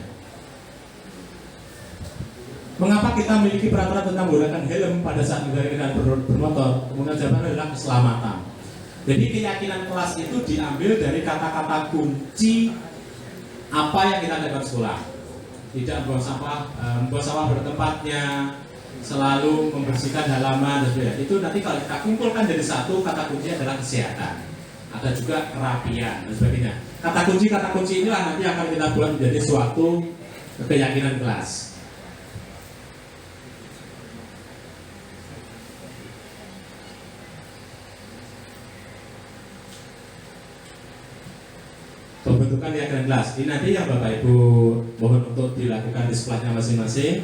Mengapa kita memiliki peraturan tentang menggunakan helm pada saat mengendarai bermotor? Kemudian jawabannya adalah keselamatan. Jadi keyakinan kelas itu diambil dari kata-kata kunci apa yang kita dapat sekolah. Tidak membuang sampah bertempatnya, selalu membersihkan halaman dan sebagainya. Itu nanti kalau kita kumpulkan dari satu, kata kunci adalah kesehatan. Ada juga kerapian dan sebagainya. Kata kunci inilah nanti akan kita buat menjadi suatu keyakinan kelas. Pembentukan keyakinan kelas ini nanti yang Bapak Ibu mohon untuk dilakukan di sekolahnya masing-masing.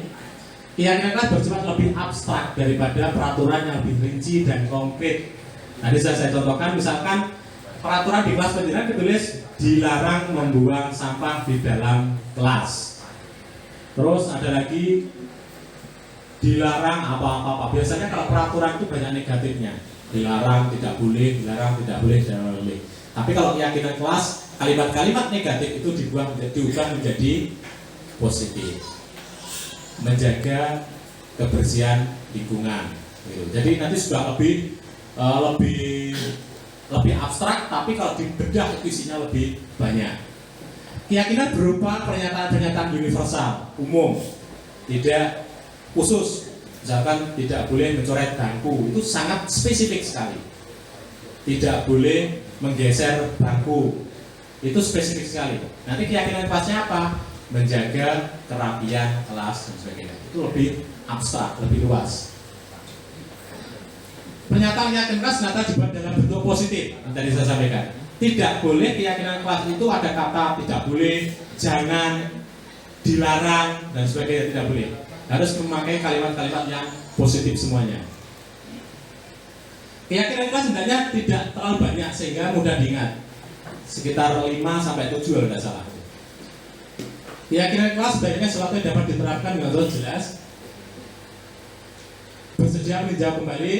Keyakinan kelas bersifat lebih abstrak daripada peraturan yang lebih rinci dan konkret. Tadi saya contohkan, misalkan peraturan di kelas penjenengan ditulis dilarang membuang sampah di dalam kelas. Terus ada lagi dilarang apa-apa. Biasanya kalau peraturan itu banyak negatifnya, dilarang, tidak boleh, dilarang, tidak boleh, tidak boleh. Tapi kalau keyakinan kelas, kalimat-kalimat negatif itu diubah menjadi positif, menjaga kebersihan lingkungan. Gitu. Jadi nanti sudah lebih abstrak, tapi kalau dibedah isinya lebih banyak. Keyakinan berupa pernyataan-pernyataan universal, umum, tidak khusus. Misalkan tidak boleh mencoret bangku, itu sangat spesifik sekali. Tidak boleh menggeser bangku, itu spesifik sekali. Nanti keyakinan kelasnya apa? Menjaga kerapian kelas dan sebagainya. Itu lebih abstrak, lebih luas. Pernyataan keyakinan kelas ternyata dibuat dalam bentuk positif. Tadi saya sampaikan. Tidak boleh keyakinan kelas itu ada kata tidak boleh, jangan, dilarang dan sebagainya, tidak boleh. Harus memakai kalimat-kalimat yang positif semuanya. Keyakinan kelas sebenarnya tidak terlalu banyak sehingga mudah diingat. Sekitar 5 sampai 7 kalau tidak salah. Keyakinan kelas sebaiknya sesuatu yang dapat diterapkan dengan jelas, bersedia meninjau kembali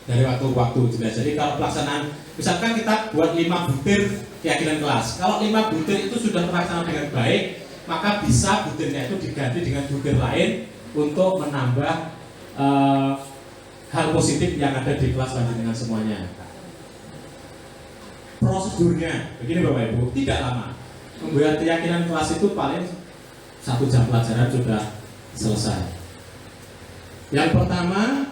dari waktu ke waktu jelas. Jadi kalau pelaksanaan, misalkan kita buat 5 butir keyakinan kelas, kalau 5 butir itu sudah terlaksana dengan baik, maka bisa butirnya itu diganti dengan butir lain untuk menambah hal positif yang ada di kelas lanjut dengan semuanya. Prosedurnya begini Bapak Ibu, tidak lama. Membuat keyakinan kelas itu paling 1 jam pelajaran sudah selesai. Yang pertama,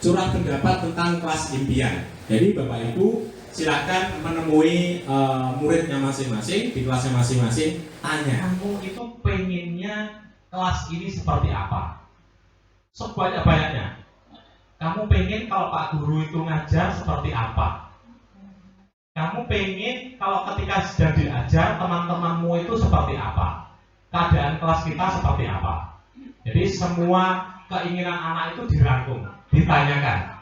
curah pendapat tentang kelas impian. Jadi Bapak Ibu silakan menemui muridnya masing-masing di kelasnya masing-masing, tanya. Kamu itu pengennya kelas ini seperti apa? Sebanyak-banyaknya. Kamu pengen kalau Pak Guru itu ngajar seperti apa? Kamu pengen kalau ketika sedang diajar teman-temanmu itu seperti apa? Keadaan kelas kita seperti apa? Jadi semua keinginan anak itu dirangkum, ditanyakan.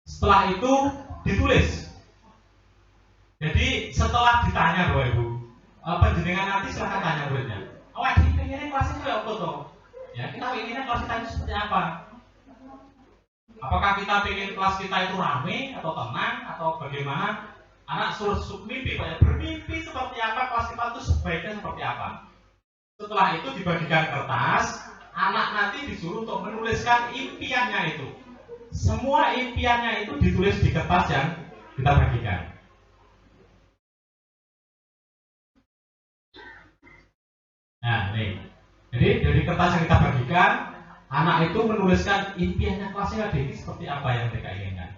Setelah itu ditulis. Jadi setelah ditanya Bapak Ibu, penjenengan nanti silahkan tanya muridnya. Adik pengennya kelas itu ya apa toh? Ya kita pengennya kelas kita itu seperti apa? Apakah kita pengen kelas kita itu rame atau tenang atau bagaimana? Anak suruh mimpi, bermimpi seperti apa, kelas kita itu sebaiknya seperti apa? Setelah itu dibagikan kertas, anak nanti disuruh untuk menuliskan impiannya itu. Semua impiannya itu ditulis di kertas yang kita bagikan. Nah, nih. Jadi dari kertas yang kita bagikan, anak itu menuliskan impiannya kelasnya ini seperti apa yang mereka inginkan.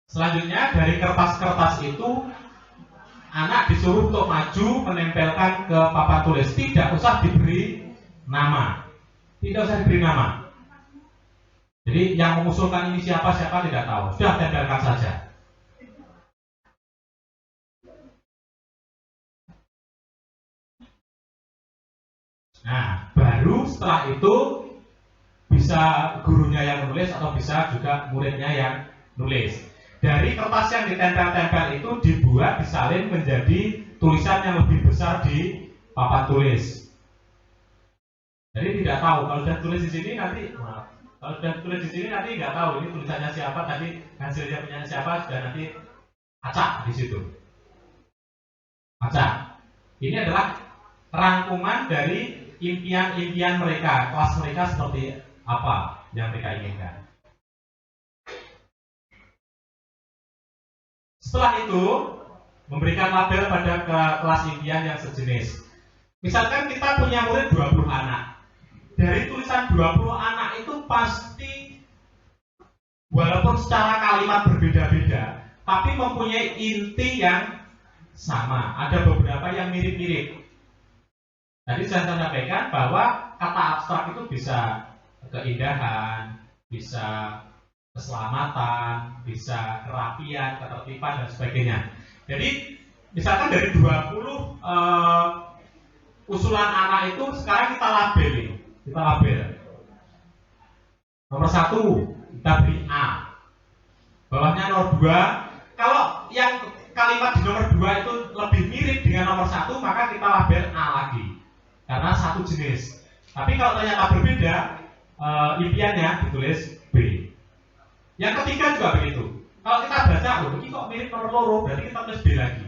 Selanjutnya dari kertas-kertas itu, anak disuruh untuk maju menempelkan ke papan tulis. Tidak usah diberi nama. Jadi yang mengusulkan ini siapa tidak tahu. Sudah tempelkan saja. Nah, baru setelah itu bisa gurunya yang menulis atau bisa juga muridnya yang nulis. Dari kertas yang ditempel-tempel itu dibuat, disalin menjadi tulisan yang lebih besar di papan tulis. Jadi tidak tahu kalau sudah tulis di sini nanti, nggak tahu ini tulisannya siapa, tadi hasilnya punya siapa, sudah nanti acak di situ. Acak. Ini adalah rangkuman dari impian-impian mereka, kelas mereka seperti apa yang mereka inginkan. Setelah itu, memberikan label pada kelas impian yang sejenis. Misalkan kita punya murid 20 anak. Dari tulisan 20 anak itu pasti, walaupun secara kalimat berbeda-beda, tapi mempunyai inti yang sama. Ada beberapa yang mirip-mirip. Tadi saya sampaikan bahwa kata abstrak itu bisa keindahan, bisa keselamatan, bisa kerapian, ketertiban dan sebagainya. Jadi misalkan dari 20 usulan anak itu sekarang kita label. Nomor 1 kita beri A. Bawahnya nomor 2. Kalau yang kalimat di nomor 2 itu lebih mirip dengan nomor 1, maka kita label A lagi. karena satu jenis. Tapi kalau ternyata berbeda impiannya ditulis B. Yang ketiga juga begitu. Kalau kita baca, loh ini kok mirip nomor loro, berarti kita tulis B lagi.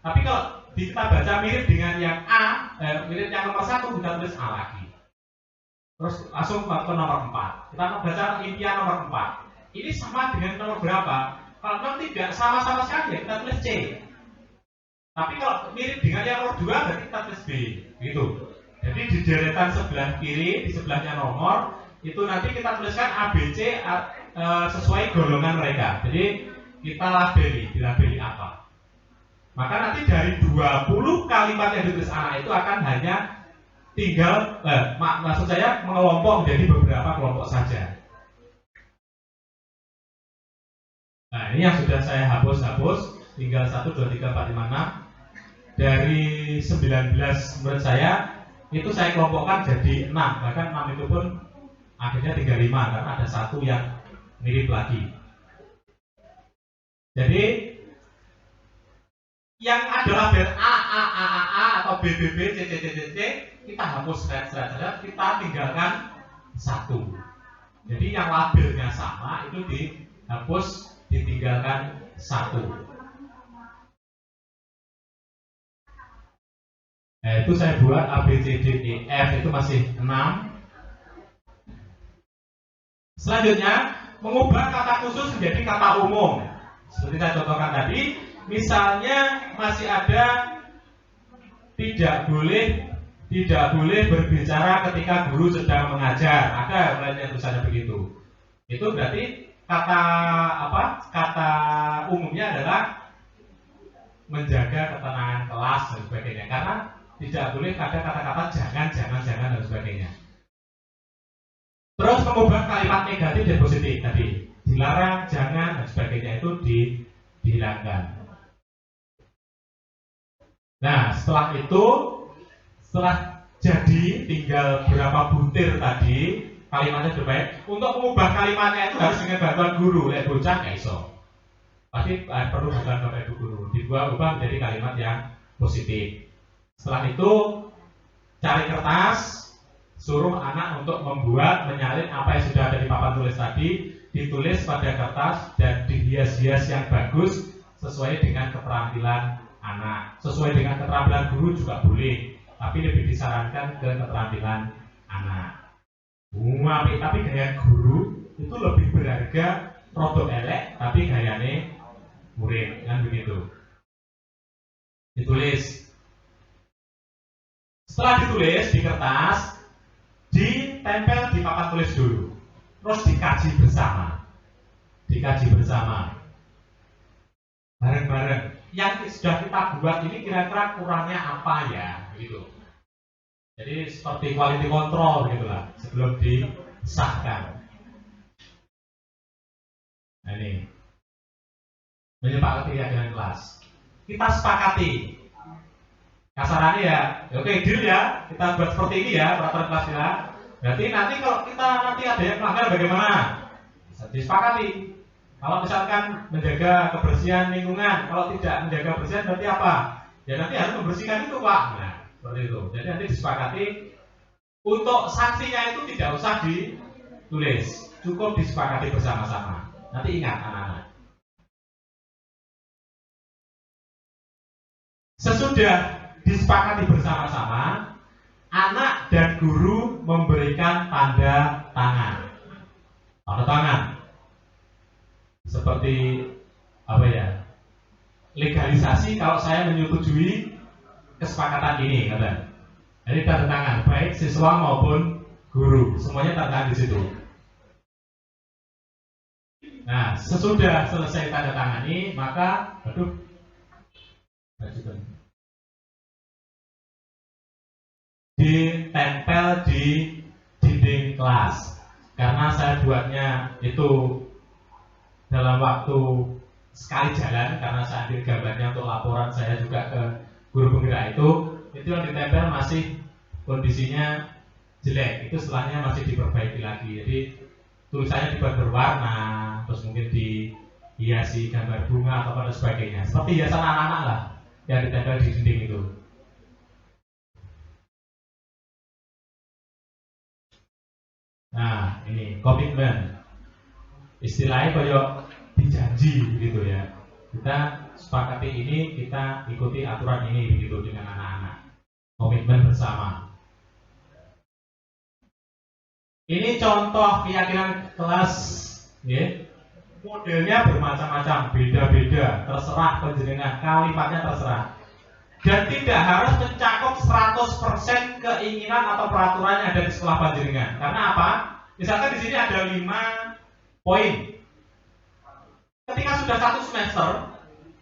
Tapi kalau kita baca mirip dengan yang A, mirip yang nomor 1, kita tulis A lagi. Terus langsung ke nomor 4. Kita baca impian nomor 4. Ini sama dengan nomor berapa? Kalau memang tidak sama-sama sekali ya kita tulis C. Tapi kalau mirip dengan yang nomor 2 berarti kita tulis B. Gitu. Jadi di deretan sebelah kiri, di sebelahnya nomor, itu nanti kita tuliskan A, B, C sesuai golongan mereka. Jadi kita dilabeli apa. Maka nanti dari 20 kalimat yang ditulis anak itu akan hanya tinggal, maksud saya mengelompok menjadi beberapa kelompok saja. Nah ini yang sudah saya hapus, tinggal 1, 2, 3, 4, 5, 6. Dari 19 menurut saya, itu saya kelompokkan jadi 6. Bahkan 6 itu pun akhirnya tinggal 5 karena ada 1 yang mirip lagi. Jadi yang ada label A atau B C kita hapus seret, kita tinggalkan 1. Jadi yang labelnya sama itu dihapus, ditinggalkan 1. Nah itu saya buat A, B, C, D, E, F itu masih 6. Selanjutnya mengubah kata khusus menjadi kata umum. Seperti saya contohkan tadi, misalnya masih ada tidak boleh berbicara ketika guru sedang mengajar. Ada mulainya tulisannya begitu. Itu berarti kata umumnya adalah menjaga ketenangan kelas dan sebagainya. Karena tidak boleh ada kata-kata jangan dan sebagainya. Terus mengubah kalimat negatif dan positif tadi, dilarang, jangan dan sebagainya itu dihilangkan. Nah setelah jadi tinggal berapa butir tadi kalimatnya terbaik. Untuk mengubah kalimatnya itu harus dengan bantuan guru. Lek bocah nggak iso. Pasti perlu bantuan Bapak Ibu guru. Ubah menjadi kalimat yang positif. Setelah itu cari kertas, suruh anak untuk menyalin apa yang sudah ada di papan tulis tadi, ditulis pada kertas dan dihias-hias yang bagus sesuai dengan keterampilan anak. Sesuai dengan keterampilan guru juga boleh, tapi lebih disarankan ke keterampilan anak. Tapi gaya guru itu lebih berharga, rodok elek, tapi gayane murid, kan begitu. Ditulis. Setelah ditulis di kertas, ditempel di papan tulis dulu, terus dikaji bersama, bareng-bareng. Yang sudah kita buat ini kira-kira kurangnya apa ya, gitu. Jadi seperti quality control gitulah sebelum disahkan. Nah ini menyepakati keyakinan kelas. Kita sepakati. Kasarannya ya, oke deal ya, kita buat seperti ini ya peraturan kelas kita. Berarti nanti kalau kita ada yang melanggar bagaimana? Bisa disepakati. Kalau misalkan menjaga kebersihan lingkungan, kalau tidak menjaga kebersihan berarti apa? Ya nanti harus membersihkan itu Pak. Nah, seperti itu. Jadi nanti disepakati. Untuk sanksinya itu tidak usah ditulis, cukup disepakati bersama-sama. Nanti ingat anak-anak. Sesudah disepakati bersama-sama, anak dan guru memberikan tanda tangan. Tanda tangan seperti apa ya? Legalisasi kalau saya menyetujui kesepakatan ini, kata. Jadi tanda tangan baik siswa maupun guru, semuanya tanda tangan di situ. Nah, sesudah selesai tanda tangani, maka ditempel di dinding kelas. Karena saya buatnya itu dalam waktu sekali jalan, karena saya ambil gambarnya untuk laporan saya juga ke guru penggerak itu yang ditempel masih kondisinya jelek, itu setelahnya masih diperbaiki lagi. Jadi tulisannya dibuat berwarna, terus mungkin dihiasi gambar bunga atau pada sebagainya, seperti hiasan anak-anak lah yang ditempel di dinding itu. Nah, ini komitmen. Istilahnya kayak dijanji begitu ya. Kita sepakati ini, kita ikuti aturan ini begitu dengan anak-anak. Komitmen bersama. Ini contoh keyakinan kelas, ya. Modelnya bermacam-macam, beda-beda, terserah penjenengan, kalimatnya terserah. Dan tidak harus mencakup 100% keinginan atau peraturan yang ada di sekolah panjenengan. Karena apa? Misalkan di sini ada 5 poin. Ketika sudah 1 semester,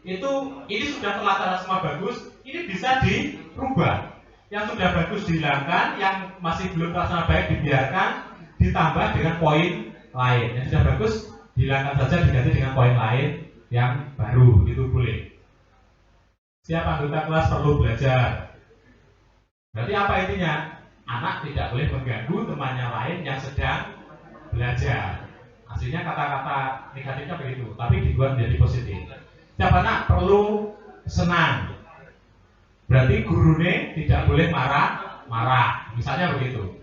ini sudah terlaksana semua bagus, ini bisa dirubah. Yang sudah bagus dihilangkan, yang masih belum terlaksana baik dibiarkan, ditambah dengan poin lain. Yang sudah bagus dihilangkan saja, diganti dengan poin lain yang baru, itu boleh. Setiap anggota kelas perlu belajar. Berarti apa intinya? Anak tidak boleh mengganggu temannya lain yang sedang belajar. Aslinya kata-kata negatifnya begitu, tapi dibuat menjadi positif. Setiap anak perlu senang. Berarti gurunya tidak boleh marah. Misalnya begitu.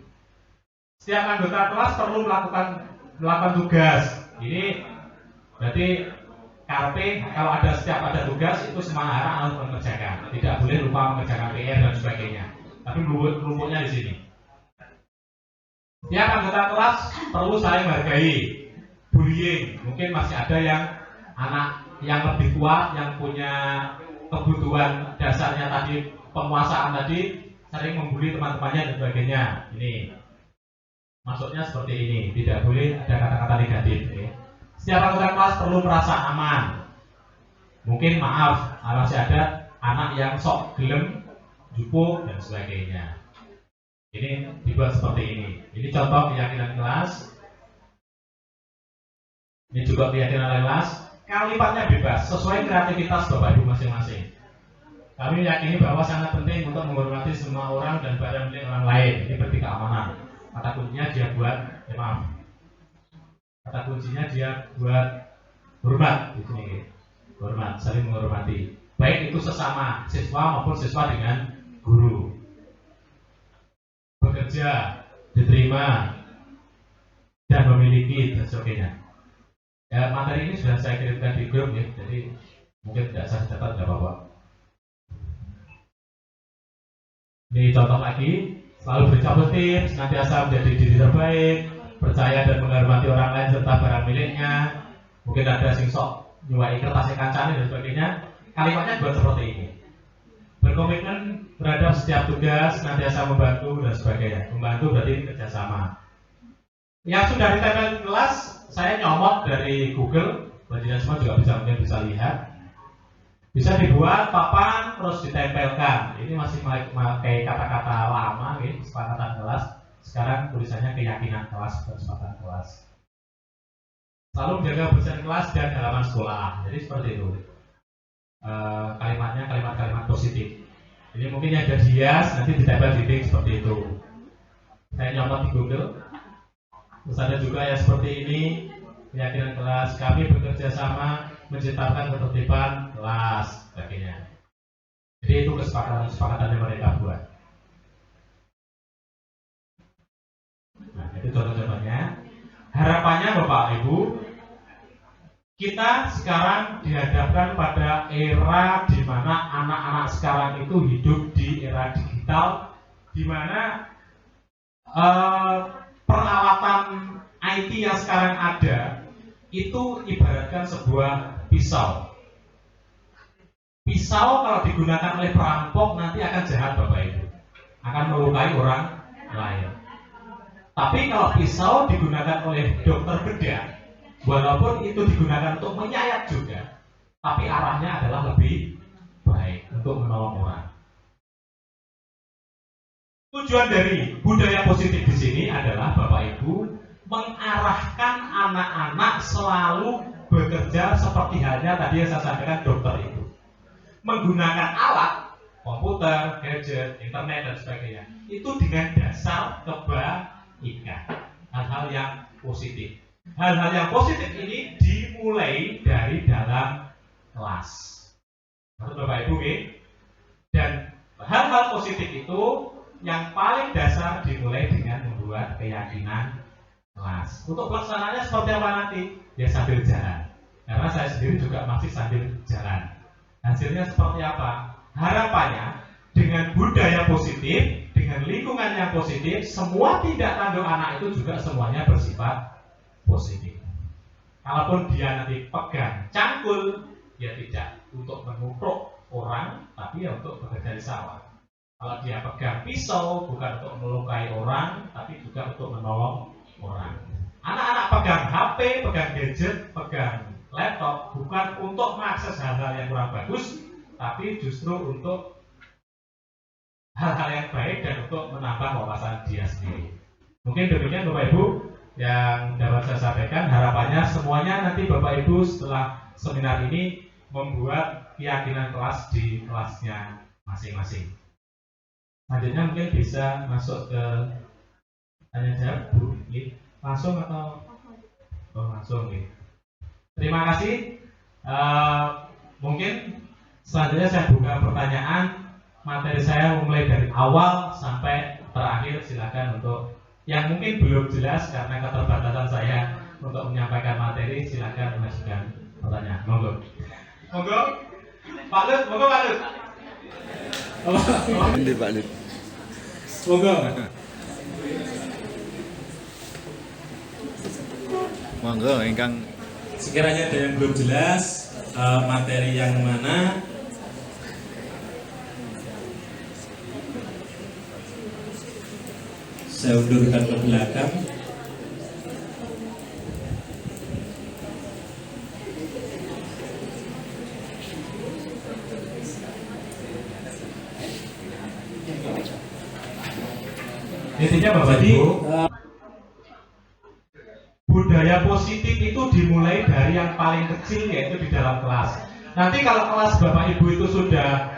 Setiap anggota kelas perlu melakukan tugas. Ini berarti KRP, kalau setiap ada tugas itu semua anak harus mengerjakan. Tidak boleh lupa mengerjakan PR dan sebagainya. Tapi rumputnya di sini. Setiap anggota kelas perlu saling menghargai. Bullying, mungkin masih ada yang anak yang lebih kuat, yang punya kebutuhan dasarnya tadi, penguasaan tadi, sering membuli teman-temannya dan sebagainya. Ini maksudnya seperti ini, tidak boleh ada kata-kata negatif. Ya. Setiap anggota kelas perlu merasa aman. Mungkin maaf, masih ada anak yang sok gelem, jupo dan sebagainya. Ini dibuat seperti ini. Ini contoh keyakinan kelas. Ini juga keyakinan kelas. Kalimatnya bebas, sesuai kreativitas Bapak Ibu masing-masing. Kami yakini bahwa sangat penting untuk menghormati semua orang dan barang milik orang lain. Ini berarti keamanan. Kata kuncinya dia buat, Kata kuncinya dia buat hormat di sini. Hormat, saling menghormati. Baik itu sesama siswa maupun siswa dengan guru. Bekerja, diterima, dan memiliki dan sebagainya. Ya, materi ini sudah saya kirimkan di grup ya, jadi mungkin tidak saya catat tidak apa-apa. Ini contoh lagi, selalu bersikap positif, senantiasa menjadi diri terbaik, percaya dan menghormati orang lain serta barang miliknya. Mungkin ada sing sok nyuwai kertasnya kancane dan sebagainya. Kalimatnya buat seperti ini. Berkomitmen terhadap setiap tugas, senantiasa membantu dan sebagainya. Membantu berarti kerjasama. Yang sudah ditempel di kelas, saya nyomot dari Google, bagian semua juga mungkin bisa lihat. Bisa dibuat papan terus ditempelkan. Ini masih pakai kata-kata lama, gitu, kesepakatan kelas. Sekarang tulisannya keyakinan kelas, kesepakatan kelas. Selalu menjaga kebersihan kelas dan halaman sekolah. Jadi seperti itu. Kalimatnya kalimat-kalimat positif. Ini mungkin ada hias, nanti ditempel di link seperti itu. Saya nyomot di Google. Terus ada juga yang seperti ini, keyakinan kelas. Kami bekerja sama menciptakan ketertiban kelas, sebagainya. Jadi itu kesepakatan yang mereka buat. Nah, itu contoh-contohnya. Harapannya Bapak Ibu, kita sekarang dihadapkan pada era di mana anak-anak sekarang itu hidup di era digital, di mana peralatan IT yang sekarang ada itu ibaratkan sebuah pisau. Pisau kalau digunakan oleh perampok nanti akan jahat Bapak Ibu, akan melukai orang lain. Tapi kalau pisau digunakan oleh dokter bedah, walaupun itu digunakan untuk menyayat juga, tapi arahnya adalah lebih baik untuk menolong orang. Tujuan dari budaya positif di sini adalah Bapak Ibu mengarahkan anak-anak selalu bekerja seperti halnya tadi yang saya sampaikan dokter itu. Menggunakan alat, komputer, gadget, internet dan sebagainya. Itu dengan dasar kebaikan. Hal-hal yang positif. Hal-hal yang positif ini dimulai dari dalam kelas. Maksud Bapak Ibu, dan hal-hal positif itu yang paling dasar dimulai dengan membuat keyakinan kelas. Untuk pelaksanaannya seperti apa nanti? Ya sambil jalan. Karena saya sendiri juga masih sambil jalan. Hasilnya seperti apa? Harapannya dengan budaya positif, dengan lingkungan yang positif, semua tindak tanduk anak itu juga semuanya bersifat positif. Kalaupun dia nanti pegang cangkul, ya tidak untuk menubruk orang, tapi ya untuk bekerja di sawah. Kalau dia pegang pisau, bukan untuk melukai orang, tapi juga untuk menolong orang. Anak-anak pegang HP, pegang gadget, pegang laptop, bukan untuk mengakses hal-hal yang kurang bagus, tapi justru untuk hal-hal yang baik dan untuk menambah wawasan dia sendiri. Mungkin demikian Bapak Ibu yang dapat saya sampaikan. Harapannya semuanya nanti Bapak Ibu setelah seminar ini membuat keyakinan kelas di kelasnya masing-masing. Selanjutnya mungkin bisa masuk ke tanya jawab Bu. Langsung atau langsung nih. Terima kasih. Mungkin selanjutnya saya buka pertanyaan. Materi saya mulai dari awal sampai terakhir. Silakan untuk yang mungkin belum jelas karena keterbatasan saya untuk menyampaikan materi, silakan mengajukan pertanyaan. Monggo. Monggo. Pak Lut, monggo Pak Lut. Pak Lut. Monggo. Monggo ingkang Sekiranya ada yang belum jelas materi yang mana, saya undurkan ke belakang. Intinya Bapak Ibu, budaya positif itu dimulai dari yang paling kecil, yaitu di dalam kelas. Nanti kalau kelas Bapak Ibu itu sudah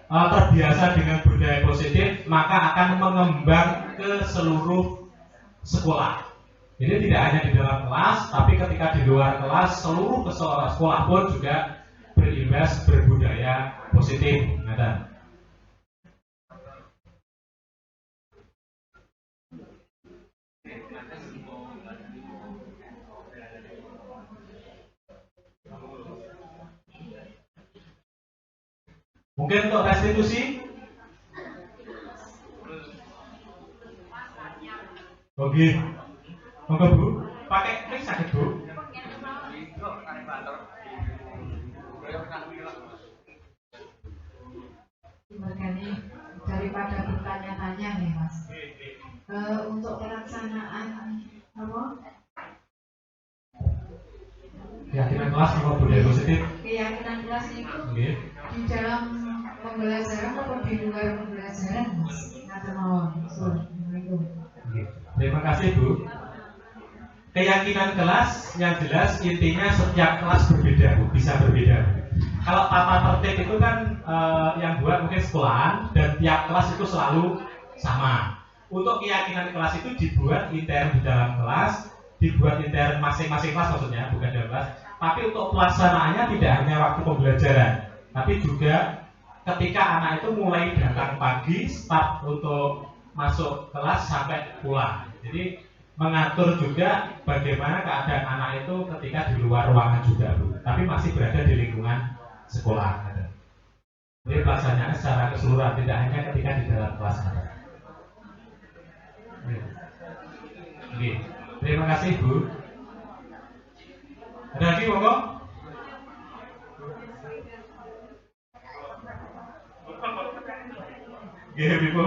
terbiasa dengan budaya positif, maka akan mengembang ke seluruh sekolah. Jadi tidak hanya di dalam kelas, tapi ketika di luar kelas, seluruh sekolah pun juga berimbas berbudaya positif. Mungkin untuk restitusi, oke, monggo Bu, pakai mic sakit Bu. Berkali daripada bertanya-tanya nih Mas. Untuk pelaksanaan apa? Keyakinan kelas sama budaya positif. Keyakinan kelas itu Oke. di dalam pembelajaran atau di luar pembelajaran Mas? Ngatur mawon. Assalamualaikum. Oke. Terima kasih Bu. Keyakinan kelas yang jelas intinya setiap kelas berbeda Bu, bisa berbeda Bu. Kalau tata tertib itu kan yang buat mungkin sekolahan dan tiap kelas itu selalu sama. Untuk keyakinan kelas itu dibuat intern di dalam kelas, dibuat intern masing-masing kelas maksudnya, bukan dalam kelas. Tapi untuk pelaksanaannya tidak hanya waktu pembelajaran, tapi juga ketika anak itu mulai datang pagi, start untuk masuk kelas sampai pulang. Jadi mengatur juga bagaimana keadaan anak itu ketika di luar ruangan juga Bu, tapi masih berada di lingkungan sekolah. Jadi pelaksanaannya secara keseluruhan, tidak hanya ketika di dalam kelas. Oke. Terima kasih Bu. Ada lagi monggo? Oke, Bu.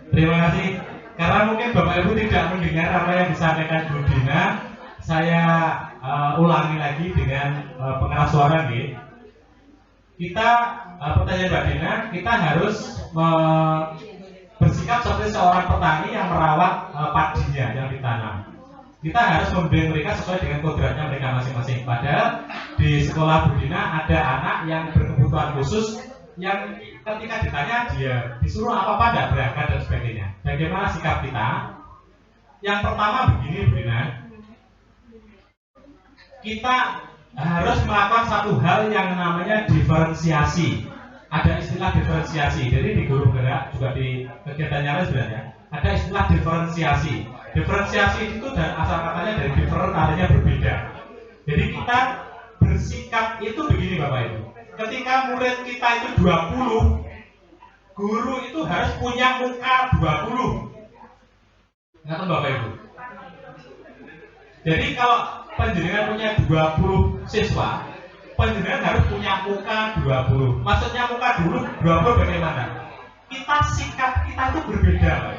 Terima kasih. Karena mungkin Bapak Ibu tidak mendengar apa yang disampaikan Bu Dina, saya ulangi lagi dengan pengeras suara nih. kita pertanyaan Mbak Dina, kita harus bersikap seperti seorang petani yang merawat padinya yang ditanam. Kita harus membimbing mereka sesuai dengan kodratnya mereka masing-masing. Padahal di sekolah Bu Dina ada anak yang berkebutuhan khusus yang ketika ditanya dia disuruh apa-apa tidak berangkat dan sebagainya. Bagaimana sikap kita? Yang pertama begini Bu Dina, kita harus melakukan satu hal yang namanya diferensiasi. Ada istilah diferensiasi. Jadi di guru gerak juga di kegiatannya lain sebenarnya ada istilah diferensiasi. Diferensiasi itu dan asal katanya dari different artinya berbeda. Jadi kita bersikap itu begini Bapak Ibu. Ketika murid kita itu 20, guru itu harus punya muka 20. Ngerti Bapak Ibu? Jadi kalau penjenengan punya 20 siswa, penjenengan harus punya muka 20. Maksudnya muka dulu 20 bagaimana? Kita sikap kita itu berbeda Pak.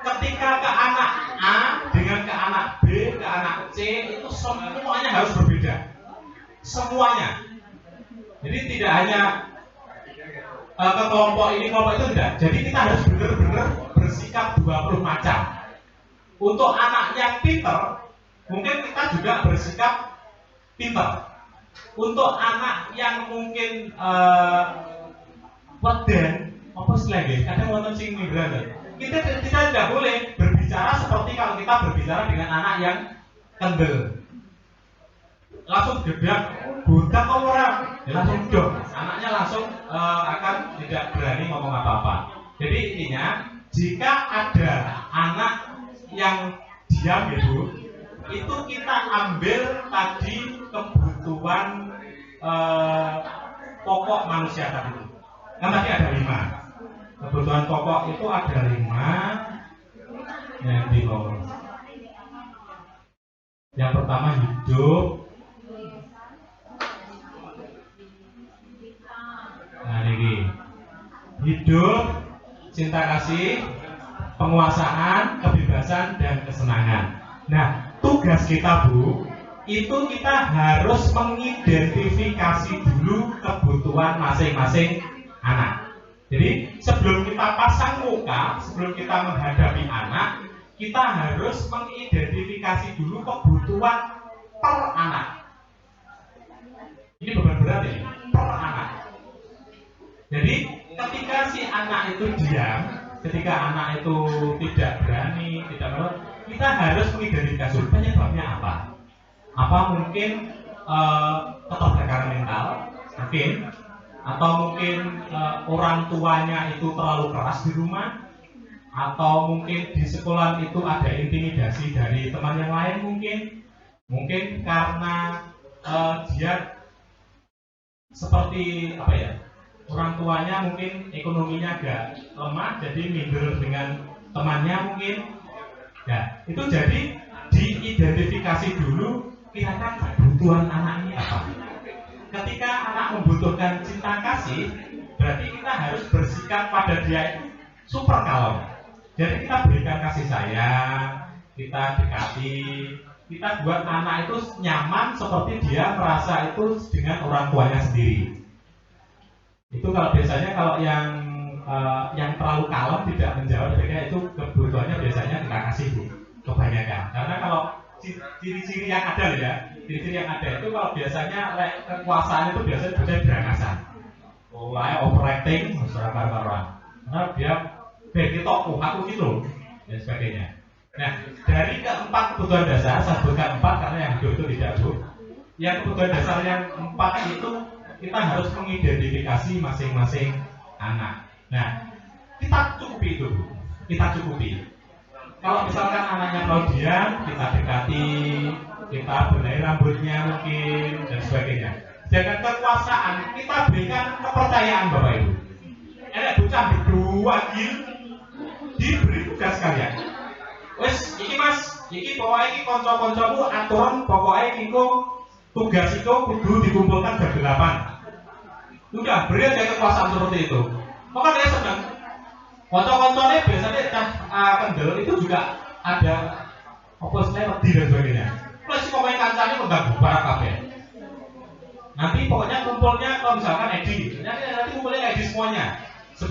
Ketika ke anak A dengan ke anak B, ke anak C itu semuanya harus berbeda. Semuanya. Jadi tidak hanya ke kelompok ini, kelompok itu tidak. Jadi kita harus benar-benar bersikap 20 macam. Untuk anak yang pinter, mungkin kita juga bersikap pinter. Untuk anak yang mungkin weden, apa istilahnya? Kadang wonten sing migran. Kita tidak boleh berbicara seperti kalau kita berbicara dengan anak yang kendel. Langsung gedak, budak orang, ya langsung dong. Anaknya langsung akan tidak berani ngomong apa-apa. Jadi intinya, jika ada anak yang diam itu kita ambil tadi kebutuhan pokok manusia tadi. Kan tadi ada 5. Kebutuhan pokok itu ada 5 yang dibawa. Yang pertama hidup. Nah ini hidup, cinta kasih, penguasaan, kebebasan dan kesenangan. Nah tugas kita Bu, itu kita harus mengidentifikasi dulu kebutuhan masing-masing anak. Jadi sebelum kita pasang muka, sebelum kita menghadapi anak, kita harus mengidentifikasi dulu kebutuhan per anak. Ini beban berat ya, per anak. Jadi ketika si anak itu diam, ketika anak itu tidak berani, tidak mau, kita harus mengidentifikasi penyebabnya apa. Apa mungkin keterbelakangan mental, mungkin. Atau mungkin orang tuanya itu terlalu keras di rumah, atau mungkin di sekolah itu ada intimidasi dari teman yang lain, mungkin karena dia seperti apa ya, orang tuanya mungkin ekonominya agak lemah, jadi minder dengan temannya mungkin. Ya itu jadi diidentifikasi dulu kira-kira kebutuhan anak ini apa. Ketika anak membutuhkan cinta kasih, berarti kita harus bersikap pada dia itu super kalem. Jadi kita berikan kasih sayang, kita dekati, kita buat anak itu nyaman seperti dia merasa itu dengan orang tuanya sendiri. Itu kalau biasanya kalau yang terlalu kalem tidak menjawab mereka itu kebutuhannya biasanya kita kasih Bu, kebanyakan. Karena kalau ciri-ciri yang ada ya, ciri-ciri yang ada itu kalau biasanya kekuasaan itu biasanya berangasan, mulai overacting, orang-orang, karena dia begitu aku gitu dan sebagainya. Nah dari keempat kebutuhan dasar, saya sebutkan 4 karena yang hidup itu tidak Bu. Yang kebutuhan dasar yang 4 itu kita harus mengidentifikasi masing-masing anak. Nah kita cukupi itu Bu, kita cukupi. Kalau misalkan anaknya mau diam, kita dekati, kita benahi rambutnya mungkin dan sebagainya. Dengan kekuasaan kita berikan kepercayaan Bapak Ibu. Enak bocah berdua diberi tugas kalian. Wes, iki Mas, iki pokoknya iki konco-koncomu aturan pokoknya iku tugas itu kudu dikumpulkan jam 8. Udah beri aja kekuasaan seperti itu. Maka dia senang. Konco-konconya biasanya kendel itu juga ada oposisinya lebih dan sebagainya. Plus pokoknya kancanya mengganggu para kabeh. Nanti pokoknya kumpulnya kalau misalkan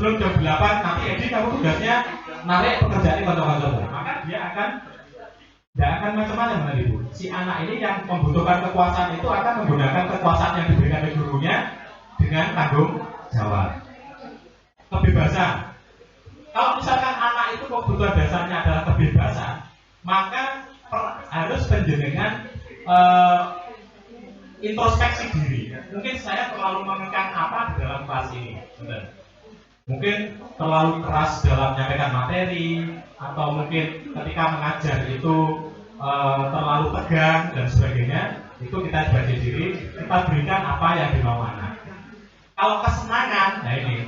sebelum jam 8 nanti Edi kamu tugasnya narik pekerjaan kantor-kantor. Maka dia akan tidak akan macam-macam dengan ibu. Si anak ini yang membutuhkan kekuasaan itu akan menggunakan kekuasaan yang diberikan oleh gurunya dengan tanggung jawab. Kebebasan. Kalau misalkan anak itu kebutuhan dasarnya adalah kebebasan, maka harus penjenengan introspeksi diri. Mungkin saya terlalu mengekang apa di dalam kelas ini, benar. Mungkin terlalu keras dalam menyampaikan materi, atau mungkin ketika mengajar itu terlalu tegang dan sebagainya. Itu kita belajar diri, kita berikan apa yang dimau anak. Kalau kesenangan, nah ini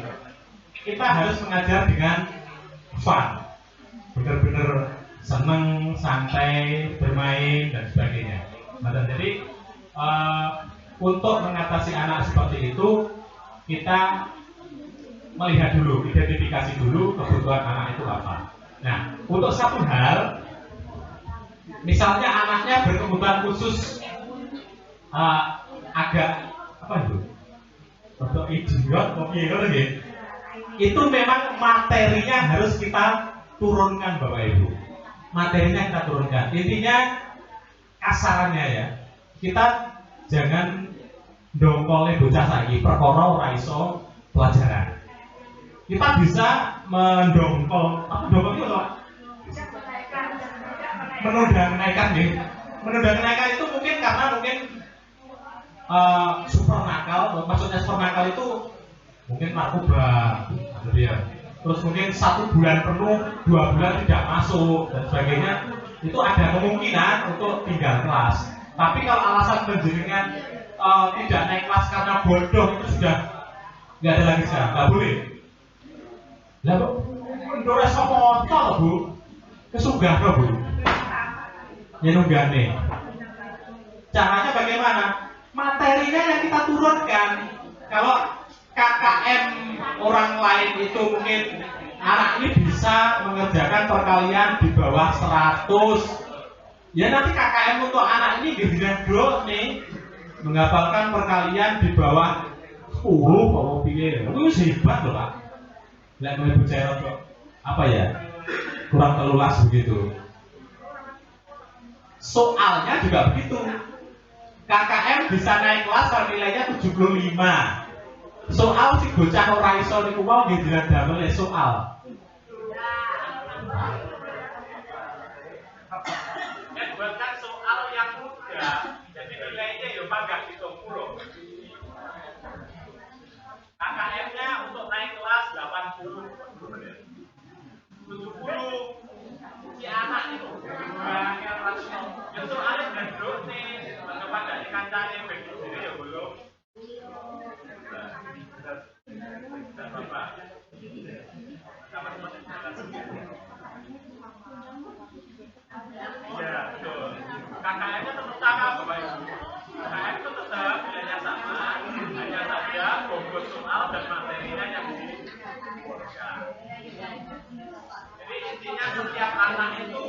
kita harus mengajar dengan fun, benar-benar seneng, santai, bermain dan sebagainya. Nah, jadi untuk mengatasi anak seperti itu, kita melihat dulu, identifikasi dulu kebutuhan anak itu apa. Nah, untuk satu hal, misalnya anaknya berkebutuhan khusus agak apa itu? Untuk idiot, itu memang materinya harus kita turunkan Bapak Ibu. Materinya kita turunkan. Intinya kasarannya ya, kita jangan dongkole bocah saiki perkara ora iso pelajaran. Kita bisa mendongkol apa dongkol itu Pak? Menunda kenaikan nih. Menunda kenaikan itu mungkin karena super nakal. Maksudnya super nakal itu mungkin narkoba, gitu ya. Terus mungkin 1 bulan penuh, 2 bulan tidak masuk dan sebagainya. Itu ada kemungkinan untuk tinggal kelas. Tapi kalau alasan penjenengan tidak naik kelas karena bodoh, itu sudah nggak ada lagi sekarang, nggak boleh. Lah bu, ndore sapa loh bu, kesugah loh bu, nyenunggane. Caranya bagaimana? Materinya yang kita turunkan. Kalau KKM orang lain itu mungkin anak ini bisa mengerjakan perkalian di bawah 100. Ya nanti KKM untuk anak ini gede-gede nih menghafalkan perkalian di bawah 10 bawa piye. Itu hebat loh Pak. Lihat mulai bicara kok apa ya? Kurang telulas begitu. Soalnya juga begitu. KKM bisa naik kelas kalau nilainya 75. Soal si bocah ora iso niku wae nggih damel soal. Buatkan soal yang mudah, jadi nilainya ya panggah 70. KKM-nya untuk naik kelas 80, 70. Si anak itu banyak rasio. Ya soalnya gendut nih, pada dikancane begitu ya belum. Ya, betul. KKM-nya tetap sama, Bapak Ibu. KKM itu tetap nilainya sama, hanya saja bobot soal dan materinya yang dikurangkan. Jadi intinya setiap anak itu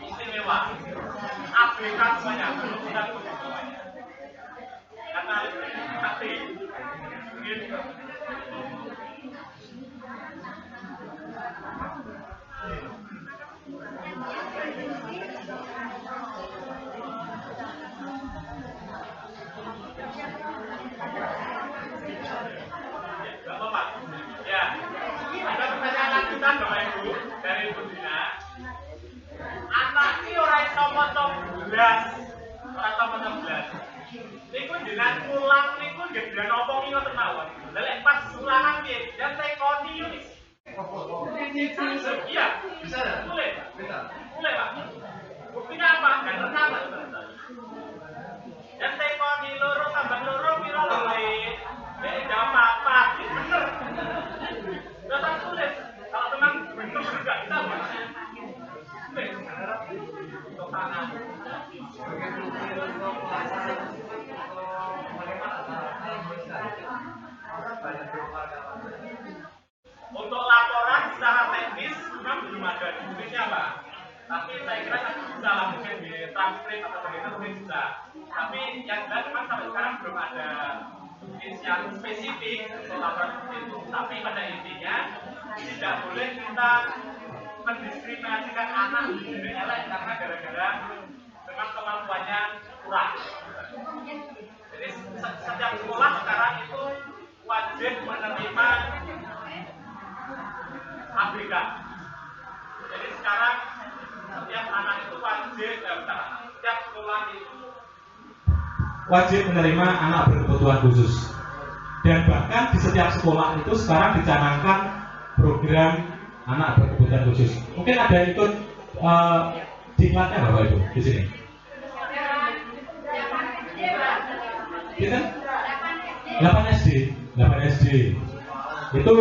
istimewa. ABK semuanya, belum tidak semuanya. Karena hati, gitu. Bapak, ya, ada pertanyaan lanjutan Bapak Ibu dari Ibu Dina. Anak ini orang iso maca blas, ora tau maca blas. Niku jenengan mulang niku nggih jenengan apa iki ngoten mawon. Lha pas ulangan piye? Yang tekoni yo wis. Iya, bisa ya? Boleh. Bisa. Boleh, Pak. Buktinya apa? Kan renang. Yang tekoni loro tambah loro piro boleh. Enggak apa-apa, bener. Enggak tulis. Kalau memang bener-bener enggak bisa, Pak. Untuk tangan. Untuk laporan secara teknis memang belum ada di Indonesia Pak. Tapi saya kira nanti bisa lah mungkin di transkrip atau bagaimana mungkin bisa. Tapi yang jelas memang sampai sekarang belum ada jenis yang spesifik untuk laporan itu, tapi pada intinya tidak boleh kita mendiskriminasikan anak yang lain karena gara-gara memang kemampuannya kurang. Jadi setiap sekolah sekarang itu wajib menerima ABK. Jadi sekarang setiap anak itu wajib, setiap sekolah itu wajib menerima anak berkebutuhan khusus. Dan bahkan di setiap sekolah itu sekarang dicanangkan program anak berkebutuhan khusus. Mungkin ada ikut diklatnya Bapak Ibu di sini. Kita 8 SD. Itu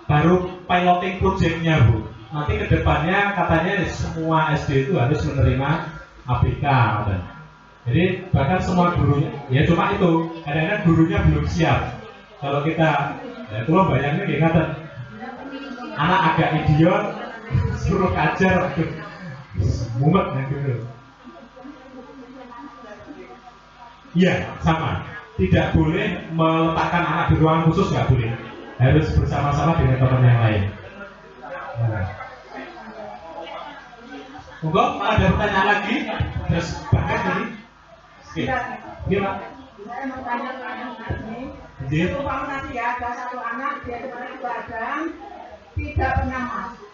baru piloting projectnya Bu. Nanti kedepannya katanya semua SD itu harus menerima ABK. Jadi bahkan semua gurunya, ya cuma itu kadang-kadang gurunya belum siap. Kalau kita, ya kalau bayangnya kayak kata anak agak idiot, suruh kajar, mumet gitu. Iya, sama. Tidak boleh meletakkan anak di ruangan khusus, nggak boleh. Harus bersama-sama dengan teman yang lain. Monggo, ada pertanyaan lagi? Terus bahkan ini. Gimana? Saya mau tanya ke anak ini. Jadi, Umpama nanti ya ada satu anak dia kemarin begadang tidak pernah masuk.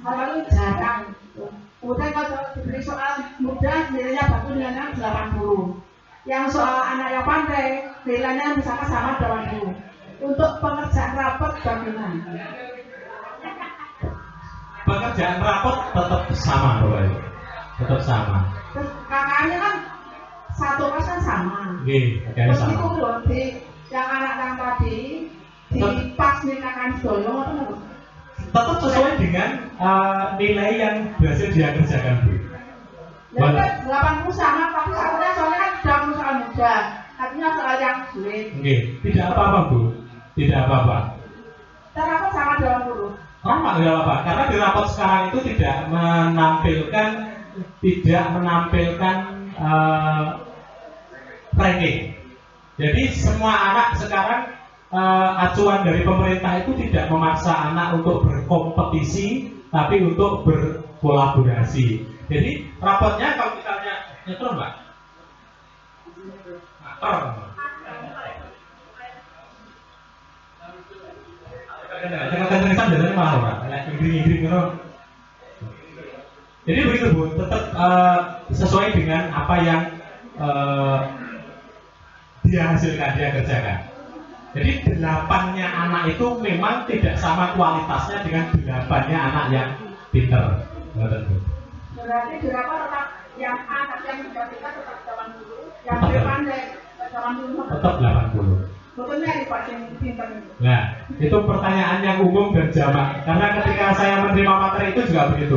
Lalu jarang. Kemudian kalau diberi soal mudah nilainya bagus dengan 80. Yang soal anak yang pandai nilainya misalkan sama 20. Untuk pengerjaan rapot bagaimana? pekerjaan rapot tetap sama Bapak Ibu. Tetap sama. Terus kakaknya kan satu kelas kan sama. Oke, kakaknya sama. Meskipun loh di yang anak yang tadi di pas nih kakaknya doyong apa? Tetap sesuai dengan nilai yang berhasil dia kerjakan Bu. Ya, 80 sama, tapi soalnya kan jam soal mudah, artinya soal yang sulit. Oke, tidak apa-apa Bu, tidak apa-apa. Kenapa sama 20? Sama tidak apa-apa, karena di rapot sekarang itu tidak menampilkan ranking. Jadi semua anak sekarang acuan dari pemerintah itu tidak memaksa anak untuk berkompetisi, tapi untuk berkolaborasi. Jadi rapotnya kalau misalnya nyetrum Mbak, jangan malah jadi begitu Bu, tetap sesuai dengan apa yang dia hasilkan, dia kerjakan. Jadi 8-nya anak itu memang tidak sama kualitasnya dengan 8-nya anak yang pinter. Berarti berapa tetap yang anak yang tidak pintar tetap 80, yang pandai 80. Tetap 80. Betulnya di Pak yang pintar itu. Nah, itu pertanyaan yang umum dan jamak. Karena ketika saya menerima materi itu juga begitu.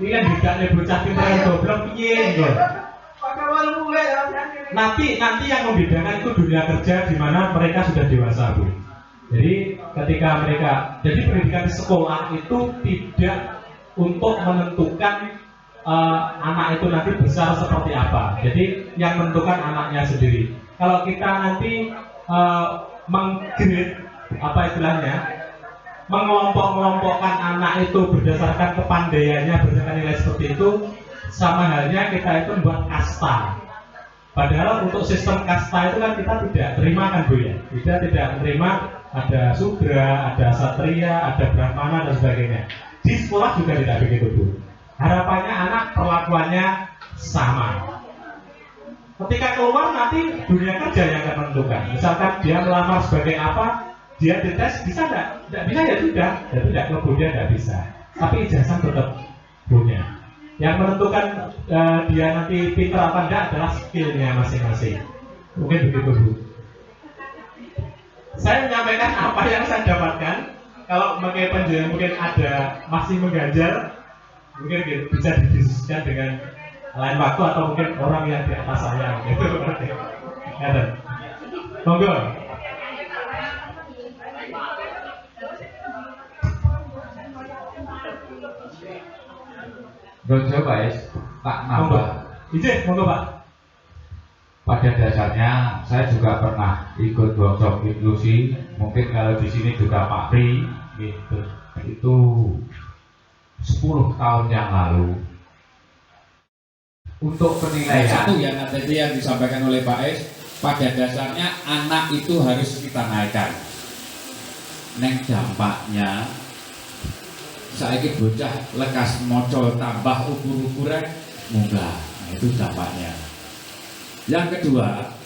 Ini kan bidangnya bocah pintar yang goblok piye gitu. Nanti yang membedakan itu dunia kerja di mana mereka sudah dewasa Bu. Jadi jadi pendidikan di sekolah itu tidak untuk menentukan anak itu nanti besar seperti apa. Jadi yang menentukan anaknya sendiri. Kalau kita nanti menggrade apa istilahnya, mengelompok-kelompokkan anak itu berdasarkan kepandaiannya, berdasarkan nilai seperti itu, sama halnya kita itu membuat kasta. Padahal untuk sistem kasta itu kan kita tidak terima kan Bu ya. Kita tidak menerima ada sudra, ada satria, ada brahmana dan sebagainya. Di sekolah juga tidak begitu Bu. Harapannya anak perlakuannya sama. Ketika keluar nanti dunia kerja yang akan menentukan. Misalkan dia melamar sebagai apa, dia dites bisa tidak bisa ya sudah, tidak kemudian tidak bisa. Tapi ijazah tetap punya. Yang menentukan dia nanti pintar apa enggak adalah skillnya masing-masing. Mungkin begitu Bu. Saya menyampaikan apa yang saya dapatkan. Kalau pakai penjelasan mungkin ada masih mengganjal, mungkin bisa didiskusikan dengan lain waktu atau mungkin orang yang di atas saya gitu. Monggo. Rojo Pak nambah. Izin, monggo Pak. pada dasarnya saya juga pernah ikut workshop inklusi. Mungkin kalau di sini juga Pak Pri gitu. Itu 10 tahun yang lalu. Untuk penilaian satu ya tadi yang disampaikan oleh Pak Es, pada dasarnya anak itu harus kita naikkan. Neng dampaknya saiki bocah lekas moco tambah ukur-ukuran munggah. Nah, itu dampaknya. Yang kedua,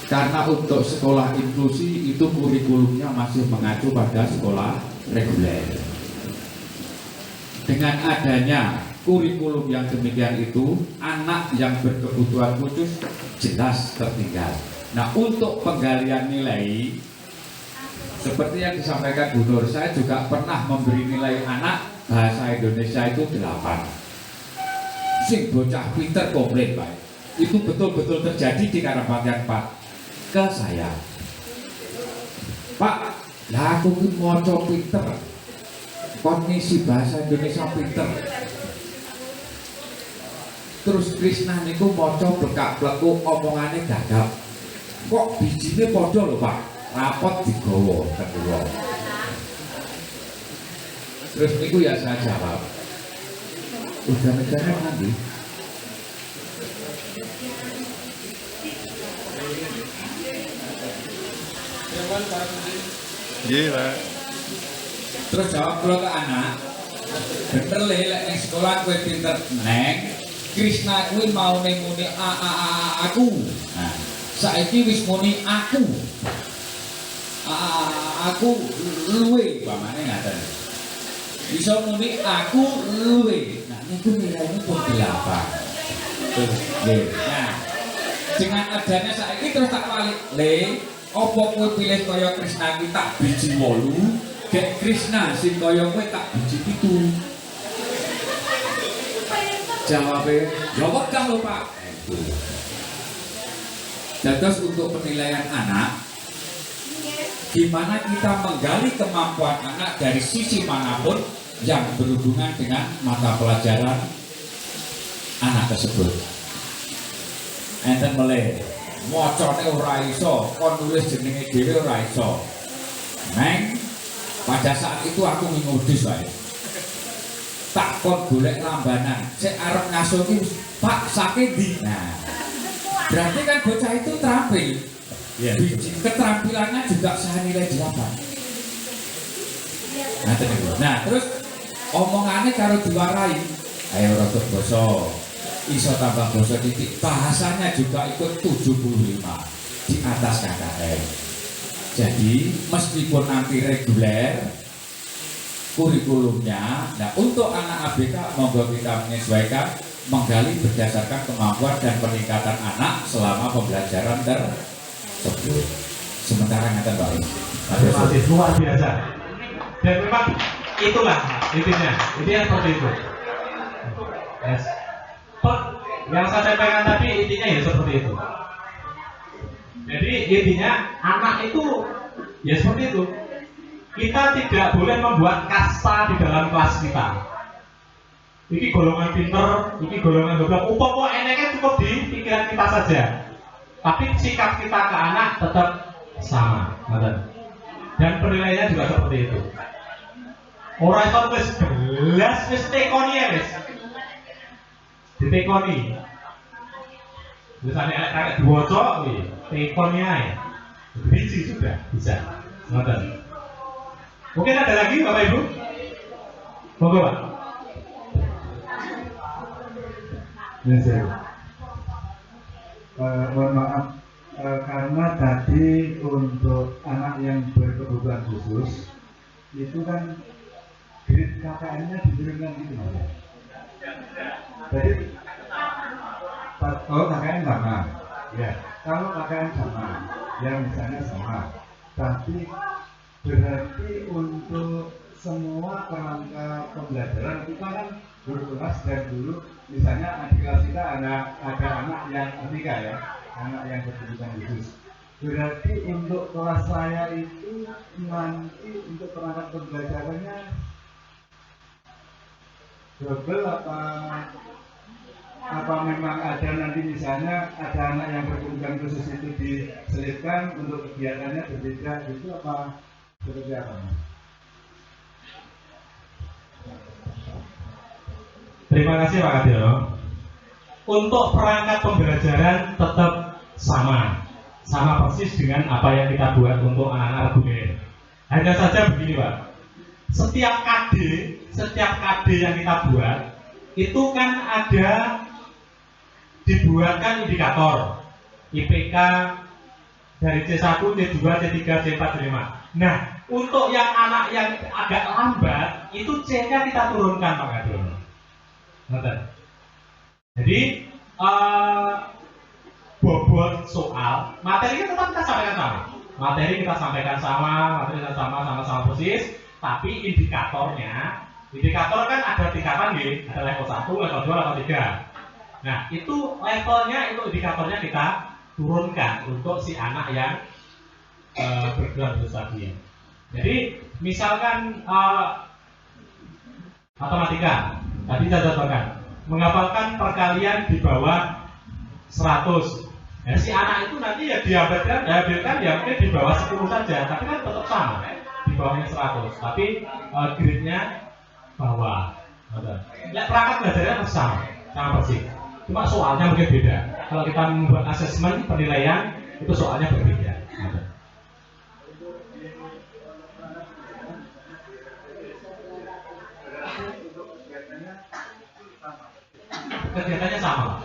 karena untuk sekolah inklusi itu kurikulumnya masih mengacu pada sekolah reguler. Dengan adanya kurikulum yang demikian itu, anak yang berkebutuhan khusus jelas tertinggal. Nah, untuk penggalian nilai seperti yang disampaikan Bu Nur, saya juga pernah memberi nilai anak bahasa Indonesia itu 8. Sing bocah pinter komplain, Pak. Itu betul-betul terjadi di Karangbagian 4 ke saya. Pak, lah aku ki maca pinter. Kondisi bahasa Indonesia pinter. Terus Krisna niku maca blekak-blekuk omongane gagap. Kok bijine padha lho, Pak? Rapot digawa kedua. Terus niku ya saya jawab. Udah negara nanti. Iya, Pak. Terus jawab kula ke anak. Bener le lek ning sekolah kowe pinter neng. Krisna kuwi mau ning muni aku. Nah, saiki wis muni aku. Aku luwe pamane ngaten. Bisa muni aku luwe. Nah, niku nilainya pun 8. Terus nggih. Nah, dengan adanya saiki terus tak balik. Le, apa kowe pilih kaya Krisna kuwi tak biji 8, gek Krisna sing kaya kowe tak biji 7. Jawabnya, jawab dah lho Pak. Terus untuk penilaian anak, gimana kita menggali kemampuan anak dari sisi manapun yang berhubungan dengan mata pelajaran anak tersebut. Enten meleh, mocone ora iso, kon nulis jenenge dhewe ora iso. Neng, pada saat itu aku ngudis wae. Tak kon golek lambanan, sik arep ngasuh ki Pak saking ndi. Nah, berarti kan bocah itu terampil. Yeah. Keterampilannya juga senilai 8. Nah, terus omongannya karo diwarai, ayo rotok boso, iso tambah boso titik, bahasanya juga ikut 75 di atas KKN. Jadi meskipun nanti reguler kurikulumnya, nah untuk anak ABK monggo kita menyesuaikan, menggali berdasarkan kemampuan dan peningkatan anak selama pembelajaran tersebut. Sementara ngata Pak. Masih luar biasa. Dan memang itulah intinya seperti itu. Yes. Yang saya sampaikan tadi intinya ya seperti itu. Jadi intinya anak itu ya seperti itu. Kita tidak boleh membuat kasta di dalam kelas kita. Ini golongan pinter, ini golongan goblok. Upama enaknya cukup di pikiran kita saja. Tapi sikap kita ke anak tetap sama, dan penilaiannya juga seperti itu. Orang itu wis belas wis tekoni ya wis. Ditekoni. Misalnya kayak diwaca kuwi, tekoni ae. Biji sudah bisa. Ngoten. Mungkin ada lagi Bapak Ibu? Monggo Pak. Mohon maaf, karena tadi untuk anak yang berkebutuhan khusus itu kan grade KKN-nya diturunkan gitu Mas. Jadi KKN sama, ya. Kalau KKN sama, yang misalnya sama, tapi berarti untuk semua kerangka pembelajaran kita kan berkelas dan dulu misalnya adik kelas kita ada anak yang ketiga ya, anak yang berkebutuhan khusus. Berarti untuk kelas saya itu nanti untuk perangkat pembelajarannya double apa apa memang ada nanti misalnya ada anak yang berkebutuhan khusus itu diselipkan untuk kegiatannya berbeda gitu apa seperti apa? Terima kasih Pak Kadiono. Untuk perangkat pembelajaran tetap sama persis dengan apa yang kita buat untuk anak-anak reguler. Hanya saja begini Pak, setiap KD yang kita buat itu kan ada dibuatkan indikator IPK dari C1, C2, C3, C4, C5. Nah, untuk yang anak yang agak lambat itu C-nya kita turunkan Pak Kadiono. Jadi bobot soal materinya tetap kita sampaikan sama. Materi kita sampaikan sama persis, tapi indikator kan ada tingkatan nih, ada level 1, level 2, level 3. Nah, itu levelnya, itu indikatornya kita turunkan untuk si anak yang bergerak tadi. Jadi, misalkan matematika, tadi saya contohkan, menghafalkan perkalian di bawah 100. Ya, si anak itu nanti ya diambilkan ya mungkin di bawah 10 saja, tapi kan tetap sama, di bawahnya 100, tapi grade-nya bawah. Ya, perangkat belajarnya harus sama persis. Cuma soalnya mungkin beda. Kalau kita membuat asesmen penilaian itu soalnya berbeda. Kegiatannya sama.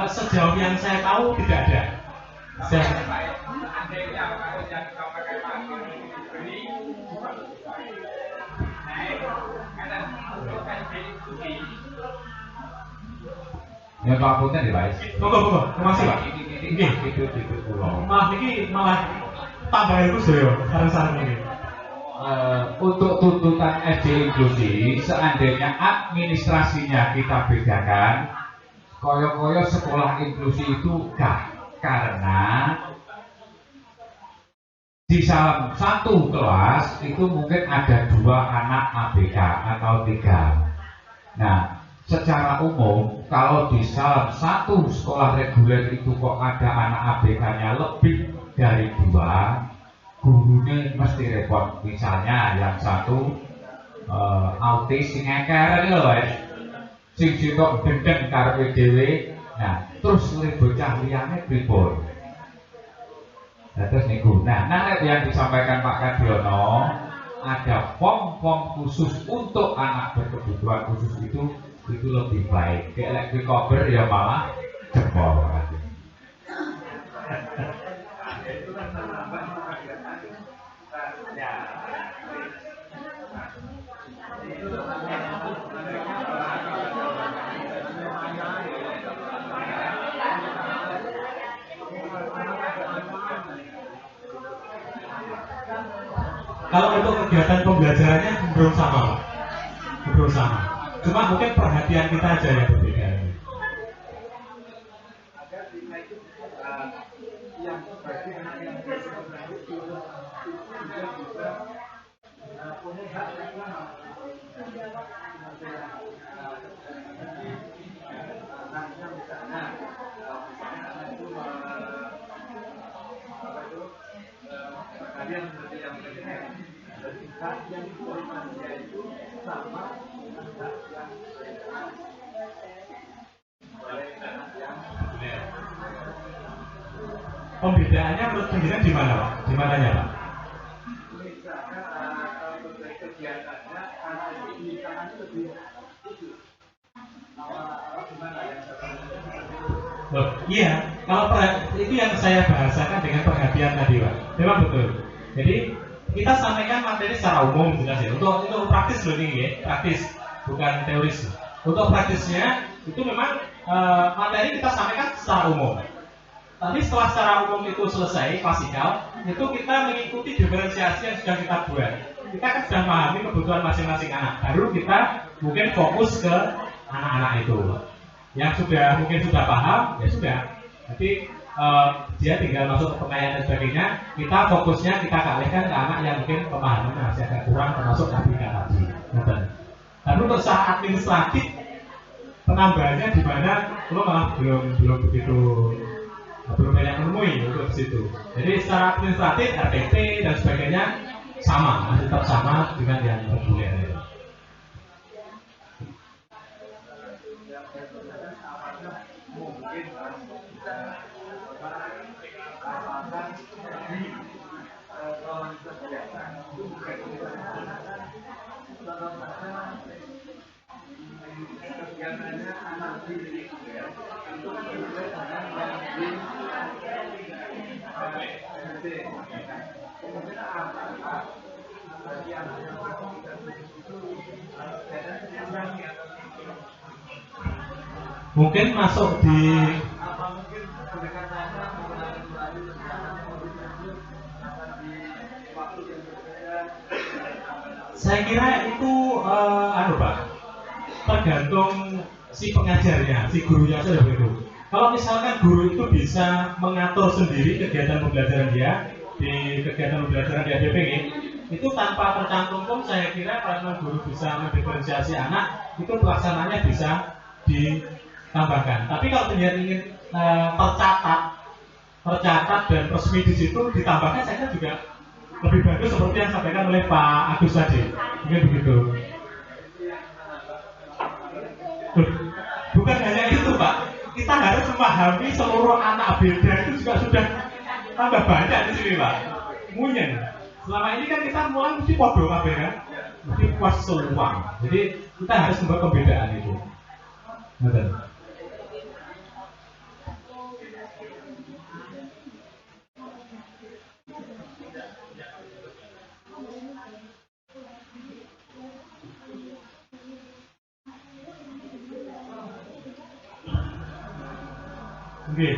Sejauh yang saya tahu tidak ada. Ya Pak Punten ya Pak. Monggo, makasih Pak. Ini malah tambah itu saya sarang-sarang ini. Untuk tuntutan SD inklusi, seandainya administrasinya kita bedakan, koyo-koyo sekolah inklusi itu gak, karena di dalam satu kelas itu mungkin ada 2 anak ABK atau 3. Nah, secara umum kalau di salah satu sekolah reguler itu kok ada anak ABK-nya lebih dari 2, gurunya mesti repot. Misalnya yang satu autis sing eker lho guys, sing sitok gendeng karepe dhewe. Nah, terus bocah liyane pripun? Terus niku. Nah, yang disampaikan Pak Kadiono, ada form khusus untuk anak berkebutuhan khusus itu lebih baik. Kayak di cover ya malah jebol. Kalau untuk kegiatan pembelajarannya belum sama. Cuma mungkin perhatian kita aja yang berbeda. Pembedaannya menurut pendidikan di mana Pak? Di mananya Pak? Loh, iya, kalau itu yang saya bahasakan dengan perhatian tadi Pak. Memang betul. Jadi kita sampaikan materi secara umum jelas ya. Untuk praktis loh ini ya, praktis, bukan teoris. Untuk praktisnya itu memang materi kita sampaikan secara umum. Tapi setelah secara umum itu selesai, klasikal, itu kita mengikuti diferensiasi yang sudah kita buat. Kita kan sudah memahami kebutuhan masing-masing anak. Baru kita mungkin fokus ke anak-anak itu. Yang mungkin sudah paham, ya sudah. Jadi dia tinggal masuk ke pengayaan dan sebagainya. Kita fokusnya kita alihkan ke anak yang mungkin pemahamannya masih agak kurang, termasuk ABK tadi. Tapi untuk secara administratif penambahannya di mana lo malah belum begitu belum banyak menemui untuk situ. Jadi secara administratif RPT dan sebagainya sama, masih tetap sama dengan yang reguler. Mungkin masuk di saya kira itu Pak, tergantung si pengajarnya, si gurunya saja begitu. Kalau misalkan guru itu bisa mengatur sendiri kegiatan pembelajaran dia di kegiatan pembelajaran di ABPG, itu tanpa tercantum pun saya kira karena guru bisa mendiferensiasi anak, itu pelaksanaannya bisa ditambahkan. Tapi kalau dia ingin tercatat dan resmi di situ ditambahkan, saya kira juga lebih bagus seperti yang disampaikan oleh Pak Agus tadi. Mungkin begitu. Bukan hanya itu Pak, kita harus memahami seluruh anak beda itu juga sudah tambah banyak di sini Pak. Munyen. Selama ini kan kita mulai mesti podo kabeh kan, mesti puas seluang. Jadi kita harus membuat pembedaan itu. Betul. Okay.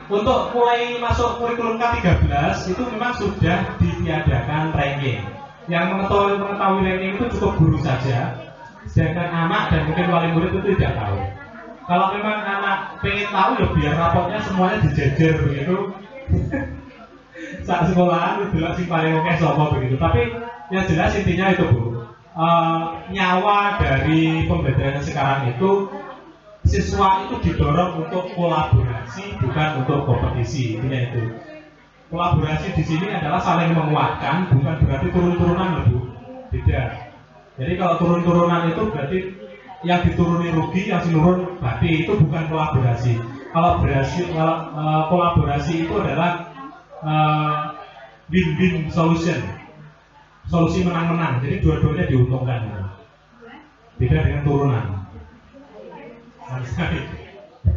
Untuk mulai masuk kurikulum K13 itu memang sudah ditiadakan ranking. Yang mengetahui ranking itu cukup guru saja, sedangkan anak dan mungkin wali murid itu tidak tahu. Kalau memang anak pengen tahu ya biar raportnya semuanya dijejer begitu. Saat sekolahan itu sing paling oke sapa begitu. Tapi yang jelas intinya itu Bu. Nyawa dari pembelajaran sekarang itu siswa itu didorong untuk kolaborasi bukan untuk kompetisi. Intinya itu kolaborasi di sini adalah saling menguatkan, bukan berarti turun-turunan Bu. Beda. Jadi kalau turun-turunan itu berarti yang dituruni rugi, yang sinurun berarti itu bukan kolaborasi. Kolaborasi itu adalah win-win solution. Solusi menang-menang, jadi dua-duanya diuntungkan. Beda dengan turunan.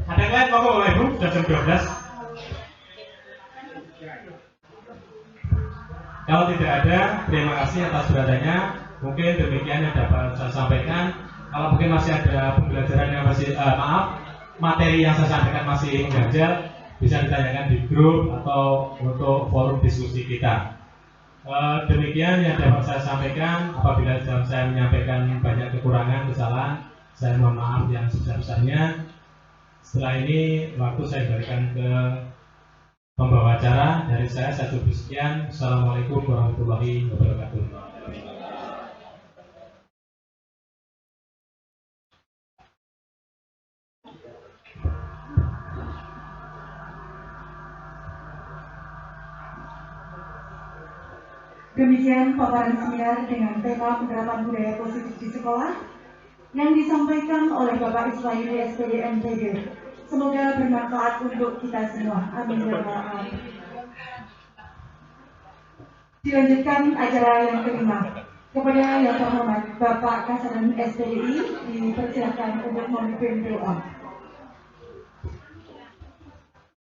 Ada yang lain mau Bapak Ibu? Sudah jam 12. Kalau tidak ada, terima kasih atas beradanya. Mungkin demikian yang dapat saya sampaikan. Kalau mungkin masih ada pembelajaran yang masih materi yang saya sampaikan masih mengganjal, bisa ditanyakan di grup atau untuk forum diskusi kita. Demikian yang dapat saya sampaikan. Apabila saya menyampaikan banyak kekurangan, kesalahan, saya mohon maaf yang sebesar-besarnya. Setelah ini waktu saya berikan ke pembawa acara. Dari saya cukup sekian. Assalamualaikum warahmatullahi wabarakatuh. Demikian paparan seminar dengan tema penerapan budaya positif di sekolah yang disampaikan oleh Bapak Iswaili SPD NPD. Semoga bermanfaat untuk kita semua. Amin ya rabbal alamin. Dilanjutkan acara yang kelima. Kepada yang terhormat Bapak Kasran SPDI dipersilakan untuk memimpin doa.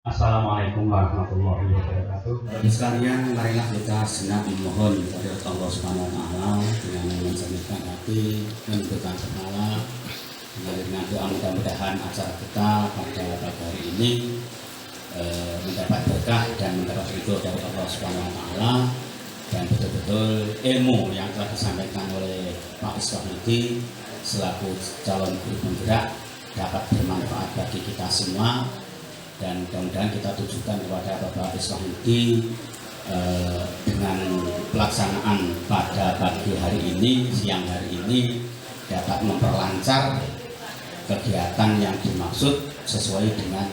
Assalamualaikum warahmatullahi wabarakatuh. Bapak sekalian, marilah kita sejenak memohon kepada Allah Subhanahu wa taala dengan mensamikkan hati, menundukkan kepala, dengan doa mudah-mudahan acara kita pada pagi hari ini mendapat berkah dan mendapat ridho dari Allah Subhanahu wa taala, dan betul-betul ilmu yang telah disampaikan oleh Pak Iswaili selaku calon guru penggerak dapat bermanfaat bagi kita semua, dan mudah-mudahan kita tujukan kepada Bapak Iswahudi dengan pelaksanaan pada pagi hari ini, siang hari ini dapat memperlancar kegiatan yang dimaksud sesuai dengan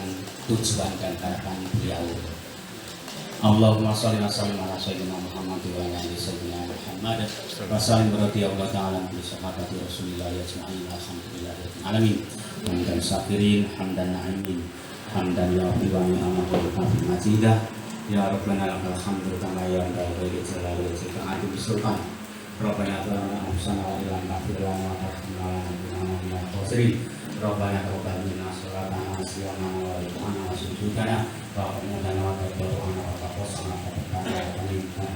tujuan dan harapan beliau. Allahumma sholli wa sallim ala sayyidina Muhammad wa ala ali sayyidina Muhammad wa sallim radhiyallahu ta'ala bi sahabati Rasulillah ajma'in alhamdulillahil alamin hamdan syakirin hamdan na'imin hamdan ya rabbi wa ni'amahu wa majidah ya rabbana lakal hamdu kama yanbaghi li jalali wajhika adzim sultan rabbana lana ahsana wa ila maghfir lana wa tarhamna wa lana khosirin rabbana taqabbal minna salatana wa siyamana wa riqana wa sujudana wa qamudana wa tabarrukana wa taqassana wa taqabbal minna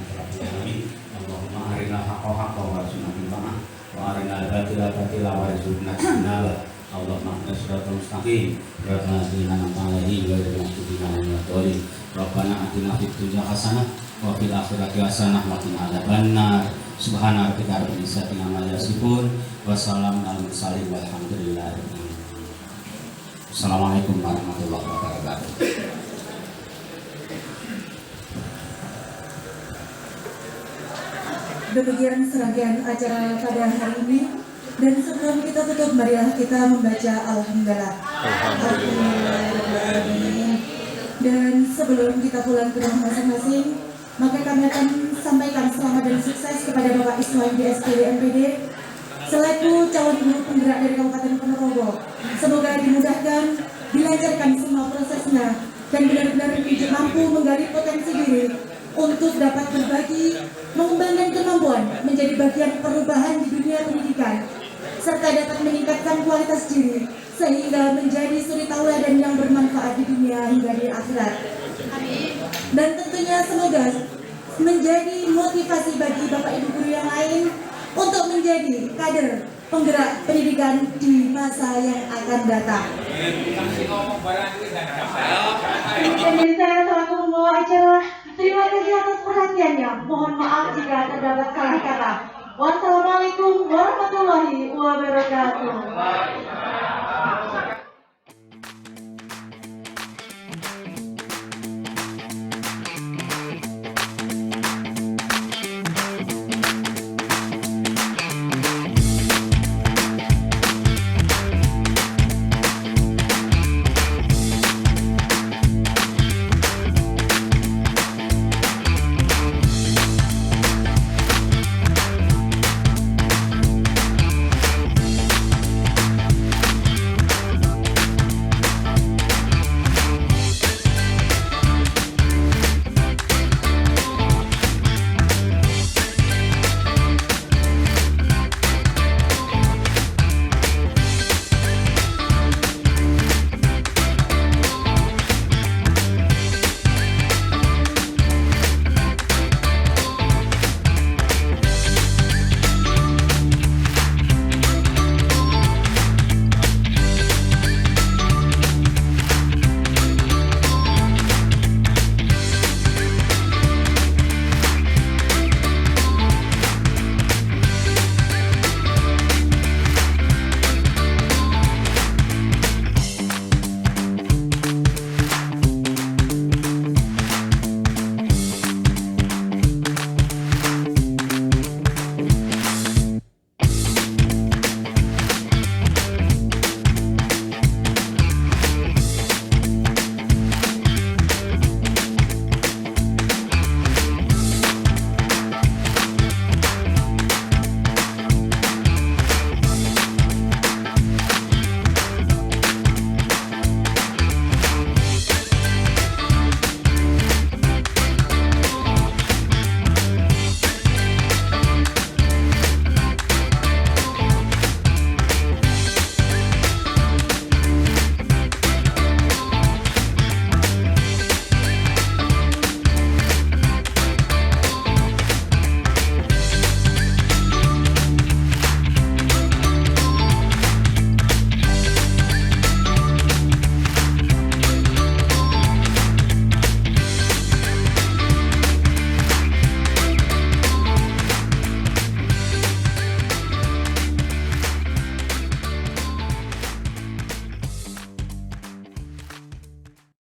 Allahumma arina haqqa haqqa wa arzuqna ittiba'ah wa arina al-batila batila wa arzuqna ijtinaba Allahumma ihdina siratal mustaqim siratal ladzina an'amta 'alaihim ghairil maghdubi 'alaihim waladdallin Rabbana atina fid dunya hasanah wa fil akhirati hasanah wa qina adzabannar subhana rabbika rabbil izzati amma yasifun wa salamun alal mursalin walhamdulillahi rabbil alamin. Assalamualaikum warahmatullahi wabarakatuh. Demikian serangkaian acara pada hari ini, dan sebelum kita tutup, marilah kita membaca Alhamdulillah. Dan sebelum kita pulang ke rumah masing-masing, maka kami akan sampaikan selamat dan sukses kepada Bapak Iswahudi SPD MPD selaku calon guru penggerak dari Kabupaten Ponorogo. Semoga dimudahkan, dilancarkan semua prosesnya, dan benar-benar mampu menggali potensi diri untuk dapat berbagi, mengembangkan kemampuan menjadi bagian perubahan di dunia pendidikan, serta dapat meningkatkan kualitas diri sehingga menjadi suri tauladan yang bermanfaat di dunia hingga di akhirat. Dan tentunya semoga menjadi motivasi bagi Bapak Ibu guru yang lain untuk menjadi kader penggerak pendidikan di masa yang akan datang. Jadi saya selaku membawa acara, terima kasih atas perhatiannya. Mohon maaf jika terdapat salah kata. Wassalamualaikum warahmatullahi wabarakatuh.